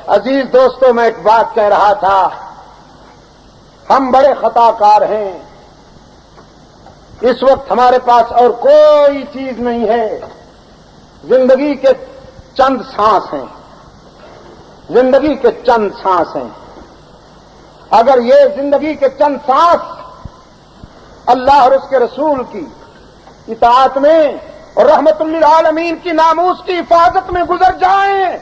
عزیز دوستوں، میں ایک بات کہہ رہا تھا، ہم بڑے خطا کار ہیں۔ اس وقت ہمارے پاس اور کوئی چیز نہیں ہے، زندگی کے چند سانس ہیں، زندگی کے چند سانس ہیں۔ اگر یہ زندگی کے چند سانس اللہ اور اس کے رسول کی اطاعت میں اور رحمت للعالمین کی ناموس کی حفاظت میں گزر جائیں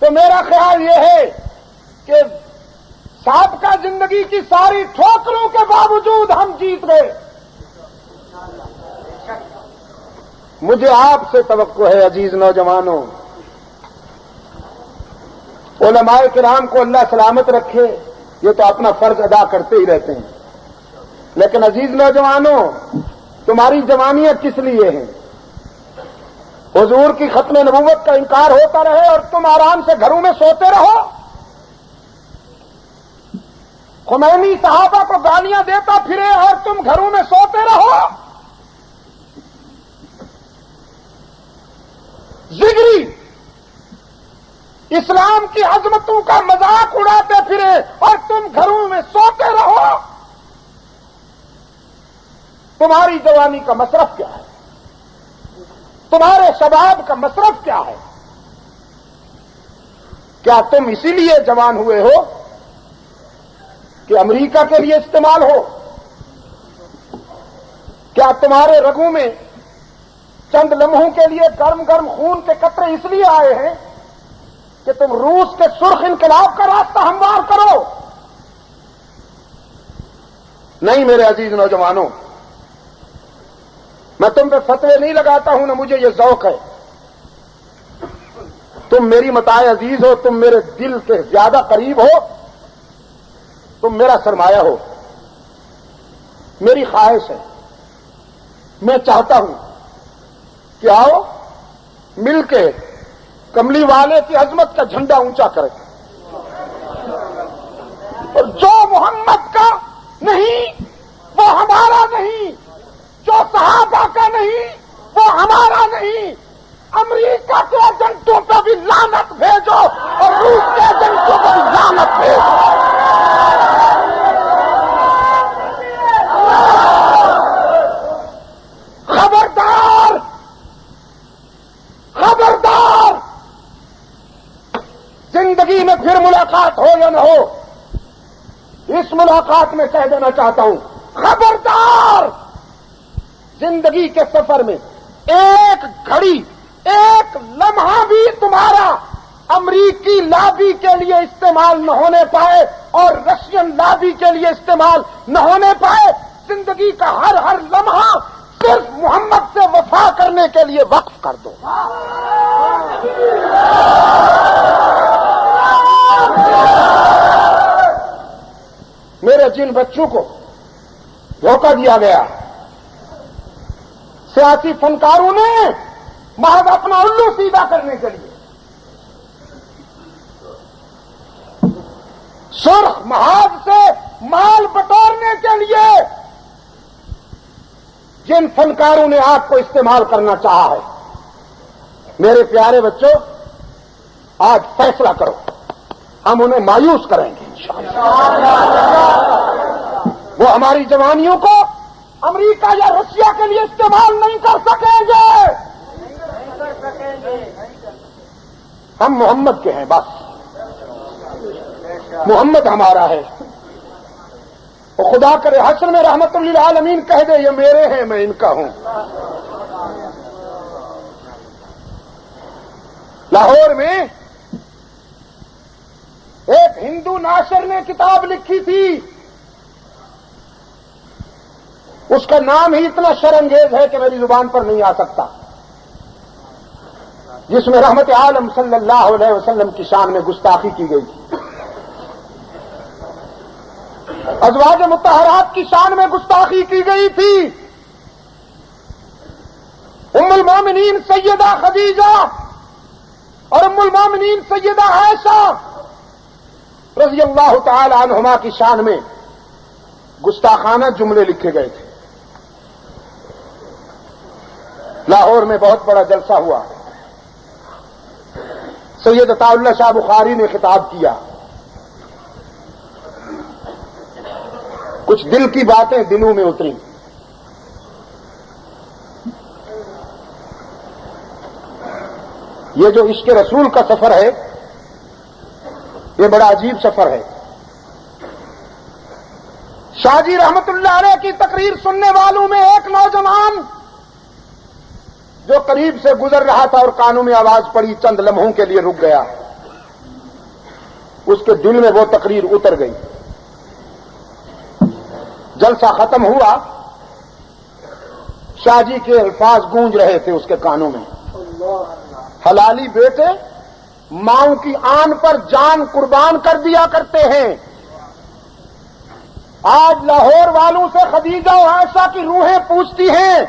تو میرا خیال یہ ہے کہ سابقہ زندگی کی ساری ٹھوکروں کے باوجود ہم جیت گئے۔ مجھے آپ سے توقع ہے عزیز نوجوانوں، علماء کرام کو اللہ سلامت رکھے، یہ تو اپنا فرض ادا کرتے ہی رہتے ہیں، لیکن عزیز نوجوانوں، تمہاری جوانیاں کس لیے ہیں؟ حضور کی ختم نبوت کا انکار ہوتا رہے اور تم آرام سے گھروں میں سوتے رہو؟ خمینی صحابہ کو گالیاں دیتا پھرے اور تم گھروں میں سوتے رہو؟ زگری اسلام کی عظمتوں کا مذاق اڑاتے پھرے اور تم گھروں میں سوتے رہو؟ تمہاری جوانی کا مصرف کیا ہے؟ تمہارے شباب کا مصرف کیا ہے؟ کیا تم اسی لیے جوان ہوئے ہو کہ امریکہ کے لیے استعمال ہو؟ کیا تمہارے رگوں میں چند لمحوں کے لیے گرم گرم خون کے قطرے اس لیے آئے ہیں کہ تم روس کے سرخ انقلاب کا راستہ ہموار کرو؟ نہیں میرے عزیز نوجوانوں، میں تم پہ فتوے نہیں لگاتا ہوں، نہ مجھے یہ ذوق ہے، تم میری متاع عزیز ہو، تم میرے دل کے زیادہ قریب ہو، تم میرا سرمایہ ہو. میری خواہش ہے، میں چاہتا ہوں کہ آؤ مل کے کملی والے کی عظمت کا جھنڈا اونچا کریں، اور جو محمد کا نہیں وہ ہمارا نہیں، جو صحابہ کا نہیں وہ ہمارا نہیں. امریکہ کے ایجنٹوں پہ بھی لعنت بھیجو اور روس کے ایجنٹوں پہ بھی لعنت بھیجو. خبردار خبردار، زندگی میں پھر ملاقات ہو یا نہ ہو، اس ملاقات میں کہہ دینا چاہتا ہوں، خبردار، زندگی کے سفر میں ایک گھڑی، ایک لمحہ بھی تمہارا امریکی لابی کے لیے استعمال نہ ہونے پائے اور رشین لابی کے لیے استعمال نہ ہونے پائے. زندگی کا ہر لمحہ صرف محمد سے وفا کرنے کے لیے وقف کر دو. میرے جن بچوں کو دھوکہ دیا گیا سیاسی فنکاروں نے محض اپنا الو سیدھا کرنے کے لیے، سرخ محاذ سے مال بٹورنے کے لیے جن فنکاروں نے آپ کو استعمال کرنا چاہا ہے، میرے پیارے بچوں، آج فیصلہ کرو، ہم انہیں مایوس کریں گے انشاءاللہ. وہ ہماری جوانیوں کو امریکہ یا روسیا کے لیے استعمال نہیں کر سکیں گے. ہم محمد کے ہیں، بس محمد ہمارا ہے. اور خدا کرے حشر میں رحمت للعالمین کہہ دے یہ میرے ہیں، میں ان کا ہوں. لاہور میں ایک ہندو ناشر نے کتاب لکھی تھی، اس کا نام ہی اتنا شرانگیز ہے کہ میری زبان پر نہیں آ سکتا، جس میں رحمت عالم صلی اللہ علیہ وسلم کی شان میں گستاخی کی گئی تھی، ازواج مطہرات کی شان میں گستاخی کی گئی تھی. ام المومنین سیدہ خدیجہ اور ام المومنین سیدہ عائشہ رضی اللہ تعالی عنہما کی شان میں گستاخانہ جملے لکھے گئے تھے. لاہور میں بہت بڑا جلسہ ہوا، سید عطا اللہ شاہ بخاری نے خطاب کیا، کچھ دل کی باتیں دلوں میں اتری. یہ جو عشق رسول کا سفر ہے یہ بڑا عجیب سفر ہے. شاہ جی رحمت اللہ علیہ کی تقریر سننے والوں میں ایک نوجوان جو قریب سے گزر رہا تھا اور کانوں میں آواز پڑی، چند لمحوں کے لیے رک گیا، اس کے دل میں وہ تقریر اتر گئی. جلسہ ختم ہوا، شاہ جی کے الفاظ گونج رہے تھے اس کے کانوں میں، حلالی بیٹے ماؤں کی آن پر جان قربان کر دیا کرتے ہیں. آج لاہور والوں سے خدیجہ و عائشہ کی روحیں پوچھتی ہیں،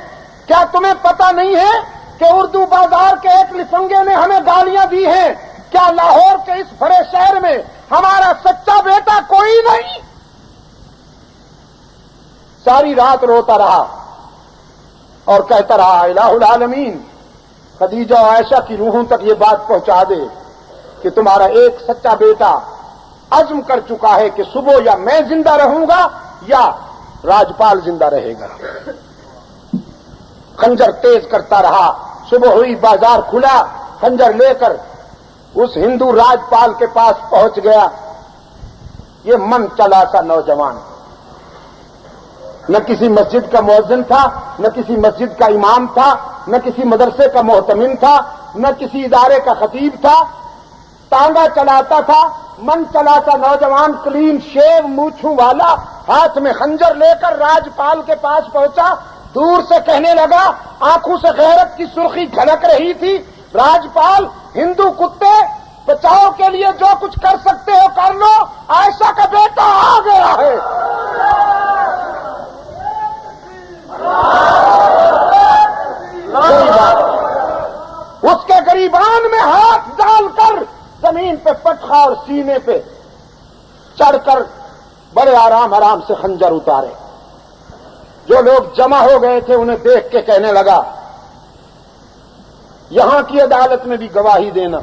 کیا تمہیں پتہ نہیں ہے کہ اردو بازار کے ایک لفنگے نے ہمیں گالیاں دی ہیں؟ کیا لاہور کے اس بڑے شہر میں ہمارا سچا بیٹا کوئی نہیں؟ ساری رات روتا رہا اور کہتا رہا، الہ العالمین خدیجہ و عائشہ کی روحوں تک یہ بات پہنچا دے کہ تمہارا ایک سچا بیٹا عزم کر چکا ہے کہ صبح یا میں زندہ رہوں گا یا راجپال زندہ رہے گا. خنجر تیز کرتا رہا، صبح ہوئی، بازار کھلا، خنجر لے کر اس ہندو راجپال کے پاس پہنچ گیا. یہ من چلا سا نوجوان، نہ کسی مسجد کا مؤذن تھا، نہ کسی مسجد کا امام تھا، نہ کسی مدرسے کا محتمم تھا، نہ کسی ادارے کا خطیب تھا، تانگا چلاتا تھا. من چلا سا نوجوان، کلین شیو مونچھوں والا، ہاتھ میں خنجر لے کر راجپال کے پاس پہنچا. دور سے کہنے لگا، آنکھوں سے غیرت کی سرخی جھلک رہی تھی، راجپال ہندو کتے بچاؤ کے لیے جو کچھ کر سکتے ہو کر لو، عائشہ کا بیٹا آ گیا ہے۔ اس کے گریبان میں ہاتھ ڈال کر زمین پہ پٹخا اور سینے پہ چڑھ کر بڑے آرام سے خنجر اتارے۔ جو لوگ جمع ہو گئے تھے انہیں دیکھ کے کہنے لگا، یہاں کی عدالت میں بھی گواہی دینا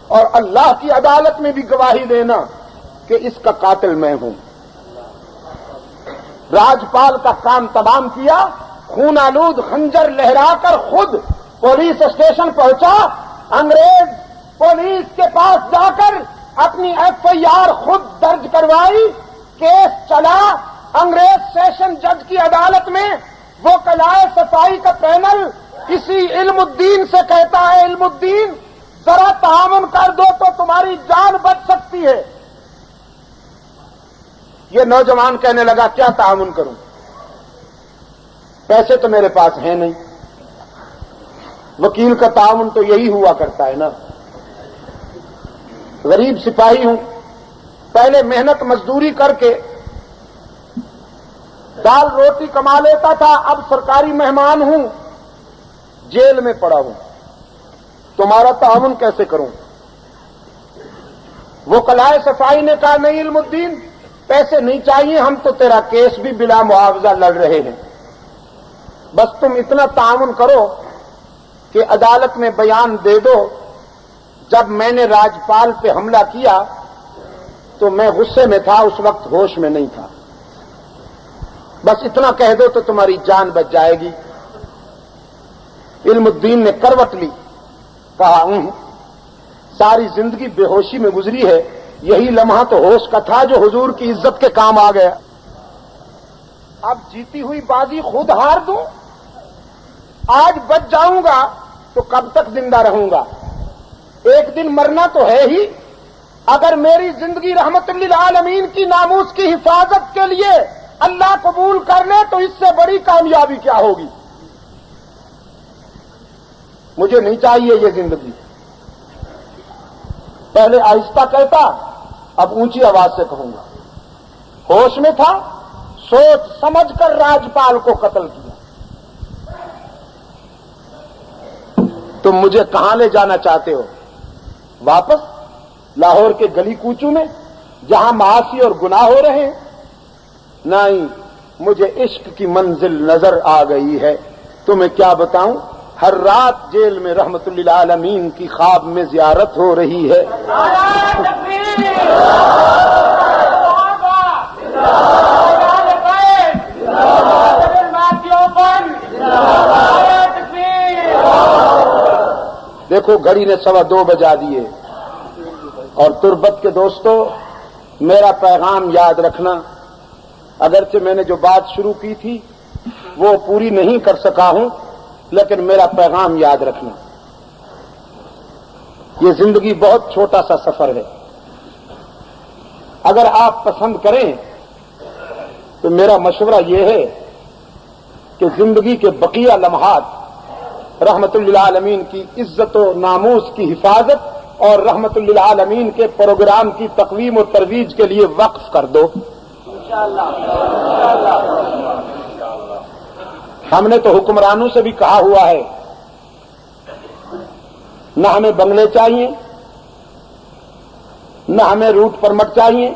اور اللہ کی عدالت میں بھی گواہی دینا کہ اس کا قاتل میں ہوں۔ راجپال کا کام تمام کیا، خون آلود خنجر لہرا کر خود پولیس اسٹیشن پہنچا، انگریز پولیس کے پاس جا کر اپنی FIR خود درج کروائی، کیس چلا۔ انگریز سیشن جج کی عدالت میں وہ کلائے صفائی کا پینل کسی علم الدین سے کہتا ہے، علم الدین ذرا تعاون کر دو تو تمہاری جان بچ سکتی ہے۔ یہ نوجوان کہنے لگا، کیا تعاون کروں؟ پیسے تو میرے پاس ہیں نہیں، وکیل کا تعاون تو یہی ہوا کرتا ہے نا، غریب سپاہی ہوں، پہلے محنت مزدوری کر کے دال روٹی کما لیتا تھا، اب سرکاری مہمان ہوں، جیل میں پڑا ہوں، تمہارا تعاون کیسے کروں؟ وہ کلائے صفائی نے کہا، نہیں علم الدین، پیسے نہیں چاہیے، ہم تو تیرا کیس بھی بلا معاوضہ لڑ رہے ہیں، بس تم اتنا تعاون کرو کہ عدالت میں بیان دے دو، جب میں نے راجپال پہ حملہ کیا تو میں غصے میں تھا، اس وقت ہوش میں نہیں تھا، بس اتنا کہہ دو تو تمہاری جان بچ جائے گی۔ علم الدین نے کروٹ لی، کہا ساری زندگی بے ہوشی میں گزری ہے، یہی لمحہ تو ہوش کا تھا جو حضور کی عزت کے کام آ گیا، اب جیتی ہوئی بازی خود ہار دوں؟ آج بچ جاؤں گا تو کب تک زندہ رہوں گا؟ ایک دن مرنا تو ہے ہی، اگر میری زندگی رحمت للعالمین کی ناموس کی حفاظت کے لیے اللہ قبول کر لے تو اس سے بڑی کامیابی کیا ہوگی؟ مجھے نہیں چاہیے یہ زندگی۔ پہلے آہستہ کہتا، اب اونچی آواز سے کہوں گا۔ ہوش میں تھا، سوچ سمجھ کر راجپال کو قتل کیا۔ تم مجھے کہاں لے جانا چاہتے ہو؟ واپس لاہور کے گلی کوچوں میں جہاں معاصی اور گناہ ہو رہے ہیں؟ نہیں، مجھے عشق کی منزل نظر آ گئی ہے۔ تمہیں کیا بتاؤں، ہر رات جیل میں رحمت للعالمین کی خواب میں زیارت ہو رہی ہے۔ دیکھو گھڑی نے 2:15 بجا دیے، اور تربت کے دوستو میرا پیغام یاد رکھنا، اگرچہ میں نے جو بات شروع کی تھی وہ پوری نہیں کر سکا ہوں، لیکن میرا پیغام یاد رکھنا، یہ زندگی بہت چھوٹا سا سفر ہے۔ اگر آپ پسند کریں تو میرا مشورہ یہ ہے کہ زندگی کے بقیہ لمحات رحمت للعالمین کی عزت و ناموس کی حفاظت اور رحمت للعالمین کے پروگرام کی تقویم و ترویج کے لیے وقف کر دو۔ ہم نے تو حکمرانوں سے بھی کہا ہوا ہے، نہ ہمیں بنگلے چاہیے، نہ ہمیں روٹ پرمٹ چاہیے،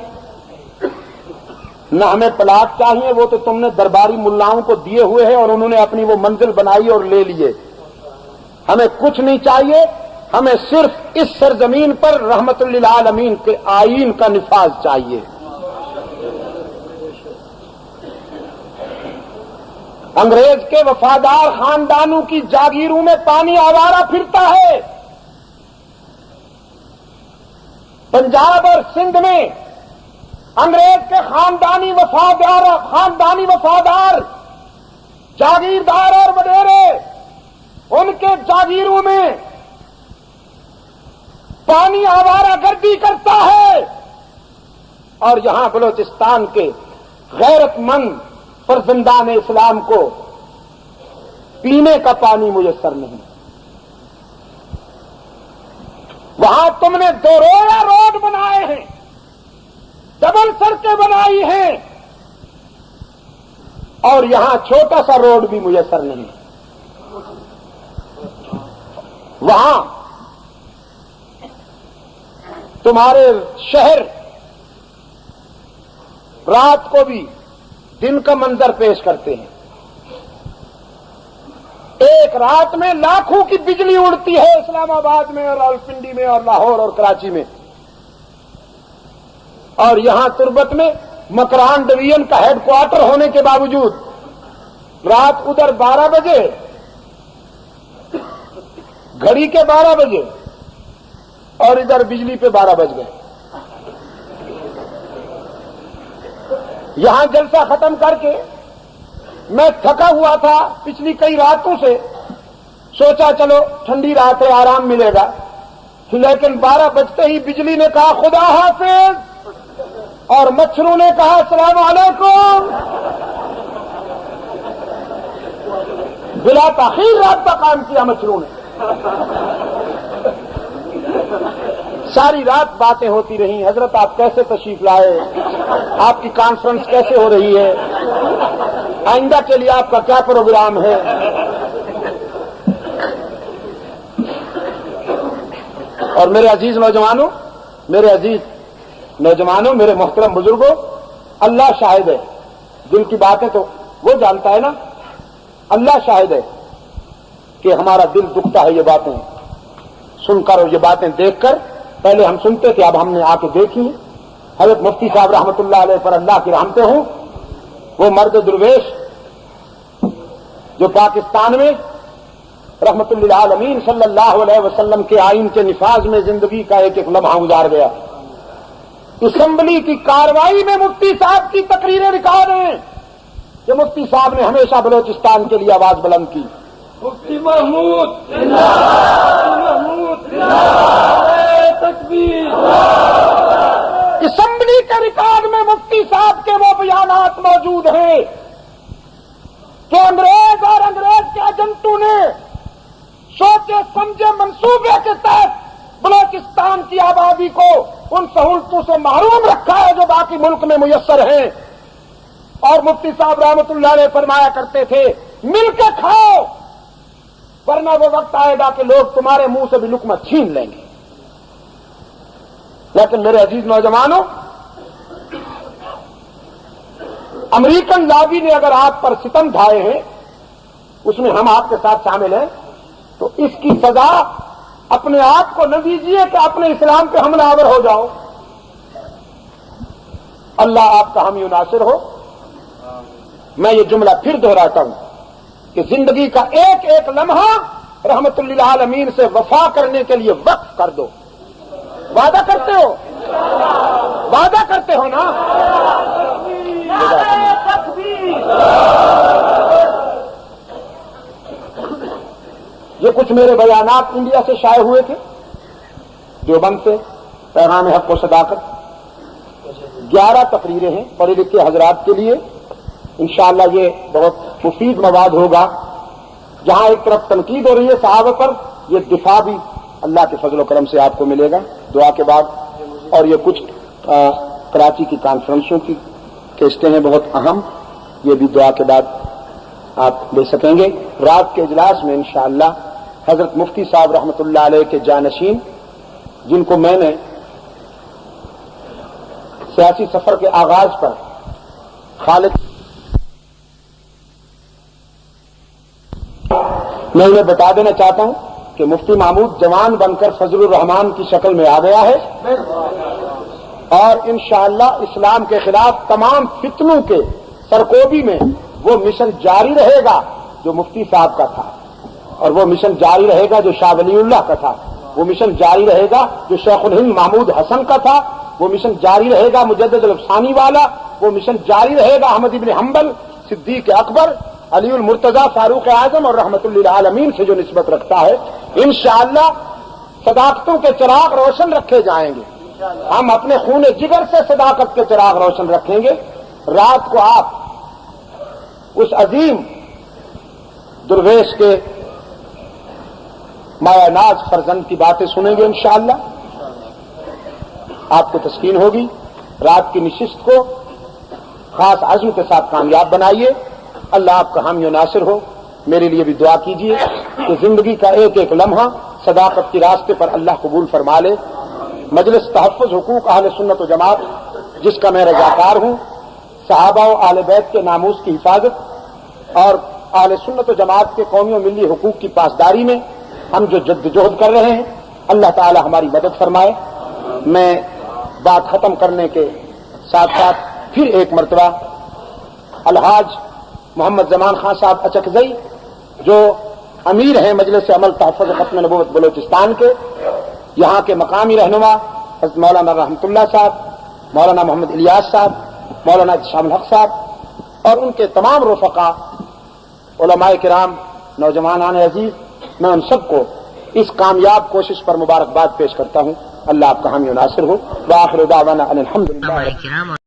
نہ ہمیں پلاٹ چاہیے، وہ تو تم نے درباری ملاؤں کو دیے ہوئے ہیں اور انہوں نے اپنی وہ منزل بنائی اور لے لیے۔ ہمیں کچھ نہیں چاہیے، ہمیں صرف اس سرزمین پر رحمت للعالمین کے آئین کا نفاذ چاہیے۔ انگریز کے وفادار خاندانوں کی جاگیروں میں پانی آوارہ پھرتا ہے۔ پنجاب اور سندھ میں انگریز کے خاندانی وفادار جاگیردار اور وڈیرے، ان کے جاگیروں میں پانی آوارہ گردی کرتا ہے، اور یہاں بلوچستان کے غیرت مند فرزندان اسلام کو پینے کا پانی میسر نہیں۔ وہاں تم نے 2 رویا روڈ بنائے ہیں، ڈبل سڑکیں بنائی ہیں، اور یہاں چھوٹا سا روڈ بھی میسر نہیں۔ وہاں تمہارے شہر رات کو بھی دن کا منظر پیش کرتے ہیں۔ ایک رات میں لاکھوں کی بجلی اڑتی ہے اسلام آباد میں اور راولپنڈی میں اور لاہور اور کراچی میں، اور یہاں تربت میں مکران ڈویژن کا ہیڈ کوارٹر ہونے کے باوجود رات ادھر 12 بجے، گھڑی کے 12 بجے، اور ادھر بجلی پہ 12 بج گئے۔ یہاں جلسہ ختم کر کے میں تھکا ہوا تھا پچھلی کئی راتوں سے، سوچا چلو ٹھنڈی رات ہے آرام ملے گا، لیکن 12 بجتے ہی بجلی نے کہا خدا حافظ، اور مچھروں نے کہا السلام علیکم۔ بلا تاخیر رات کا کام کیا مچھروں نے۔ ساری رات باتیں ہوتی رہیں، حضرت آپ کیسے تشریف لائے، آپ کی کانفرنس کیسے ہو رہی ہے، آئندہ کے لیے آپ کا کیا پروگرام ہے۔ اور میرے عزیز نوجوانوں، میرے محترم بزرگوں، اللہ شاہد ہے، دل کی باتیں تو وہ جانتا ہے نا، اللہ شاہد ہے کہ ہمارا دل دکھتا ہے یہ باتیں سن کر اور یہ باتیں دیکھ کر۔ پہلے ہم سنتے تھے، اب ہم نے آ کے دیکھی۔ حضرت مفتی صاحب رحمۃ اللہ علیہ پر اللہ کی رحمتیں ہوں، وہ مرد درویش جو پاکستان میں رحمت للعالمین صلی اللہ علیہ وسلم کے آئین کے نفاذ میں زندگی کا ایک ایک لمحہ گزار گیا۔ اسمبلی کی کارروائی میں مفتی صاحب کی تقریریں ریکارڈ ہیں کہ مفتی صاحب نے ہمیشہ بلوچستان کے لیے آواز بلند کی۔ مفتی محمود تکبیر۔ اسمبلی کے ریکارڈ میں مفتی صاحب کے وہ بیانات موجود ہیں کہ انگریز اور انگریز کے ایجنٹوں نے سوچے سمجھے منصوبے کے تحت بلوچستان کی آبادی کو ان سہولتوں سے محروم رکھا ہے جو باقی ملک میں میسر ہیں۔ اور مفتی صاحب رحمۃ اللہ علیہ فرمایا کرتے تھے مل کے کھاؤ، ورنہ وہ وقت آئے گا کہ لوگ تمہارے منہ سے بھی لقمہ چھین لیں گے۔ لیکن میرے عزیز نوجوانوں، امریکن لابی نے اگر آپ پر ستم ڈھائے ہیں، اس میں ہم آپ کے ساتھ شامل ہیں، تو اس کی سزا اپنے آپ کو نہ دیجیے کہ اپنے اسلام پہ حملہ آور ہو جاؤ۔ اللہ آپ کا حامی و ناصر ہو۔ میں یہ جملہ پھر دہراتا ہوں کہ زندگی کا ایک ایک لمحہ رحمت للعالمین سے وفا کرنے کے لیے وقف کر دو۔ وعدہ کرتے ہو؟ وعدہ کرتے ہو نا؟ یہ کچھ میرے بیانات انڈیا سے شائع ہوئے تھے، دیوبند سے، پیغام حق و صداقت۔ 11 تقریریں ہیں پڑھے لکھے حضرات کے لیے، انشاءاللہ یہ بہت مفید مواد ہوگا۔ جہاں ایک طرف تنقید ہو رہی ہے صحابہ پر، یہ دفاع بھی اللہ کے فضل و کرم سے آپ کو ملے گا دعا کے بعد۔ اور یہ کچھ کراچی کی کانفرنسوں کی کیسٹیں ہیں بہت اہم، یہ بھی دعا کے بعد آپ لے سکیں گے۔ رات کے اجلاس میں انشاءاللہ حضرت مفتی صاحب رحمۃ اللہ علیہ کے جانشین، جن کو میں نے سیاسی سفر کے آغاز پر خالد، میں انہیں بتا دینا چاہتا ہوں کہ مفتی محمود جوان بن کر فضل الرحمان کی شکل میں آ گیا ہے، اور انشاءاللہ اسلام کے خلاف تمام فتنوں کے سرکوبی میں وہ مشن جاری رہے گا جو مفتی صاحب کا تھا، اور وہ مشن جاری رہے گا جو شاہ ولی اللہ کا تھا، وہ مشن جاری رہے گا جو شیخ الہند محمود حسن کا تھا، وہ مشن جاری رہے گا مجدد الفسانی والا، وہ مشن جاری رہے گا احمد ابن حنبل، صدیق اکبر، علی المرتضی، فاروق اعظم اور رحمت للعالمین سے جو نسبت رکھتا ہے۔ انشاءاللہ صداقتوں کے چراغ روشن رکھے جائیں گے، ہم اپنے خون جگر سے صداقت کے چراغ روشن رکھیں گے۔ رات کو آپ اس عظیم درویش کے مایا ناز فرزند کی باتیں سنیں گے انشاءاللہ، آپ کو تسکین ہوگی۔ رات کی نشست کو خاص عزم کے ساتھ کامیاب بنائیے، اللہ آپ کا حامی و ناصر ہو۔ میرے لیے بھی دعا کیجیے کہ زندگی کا ایک ایک لمحہ صداقت کے راستے پر اللہ قبول فرما لے۔ مجلس تحفظ حقوق اہل سنت و جماعت جس کا میں رضاکار ہوں، صحابہ و اہل بیت کے ناموس کی حفاظت اور اہل سنت و جماعت کے قومی و ملی حقوق کی پاسداری میں ہم جو جدوجہد کر رہے ہیں، اللہ تعالی ہماری مدد فرمائے۔ میں بات ختم کرنے کے ساتھ ساتھ پھر ایک مرتبہ الحاج محمد زمان خان صاحب اچکزئی جو امیر ہیں مجلس عمل تحفظ ختم نبوت بلوچستان کے، یہاں کے مقامی رہنما حضرت مولانا رحمت اللہ صاحب، مولانا محمد الیاس صاحب، مولانا شام الحق صاحب اور ان کے تمام رفقا علماء کرام، نوجوانان عزیز، میں ان سب کو اس کامیاب کوشش پر مبارکباد پیش کرتا ہوں۔ اللہ آپ کا حامی و ناصر ہو۔ وآخر دعوانا ان الحمدللہ۔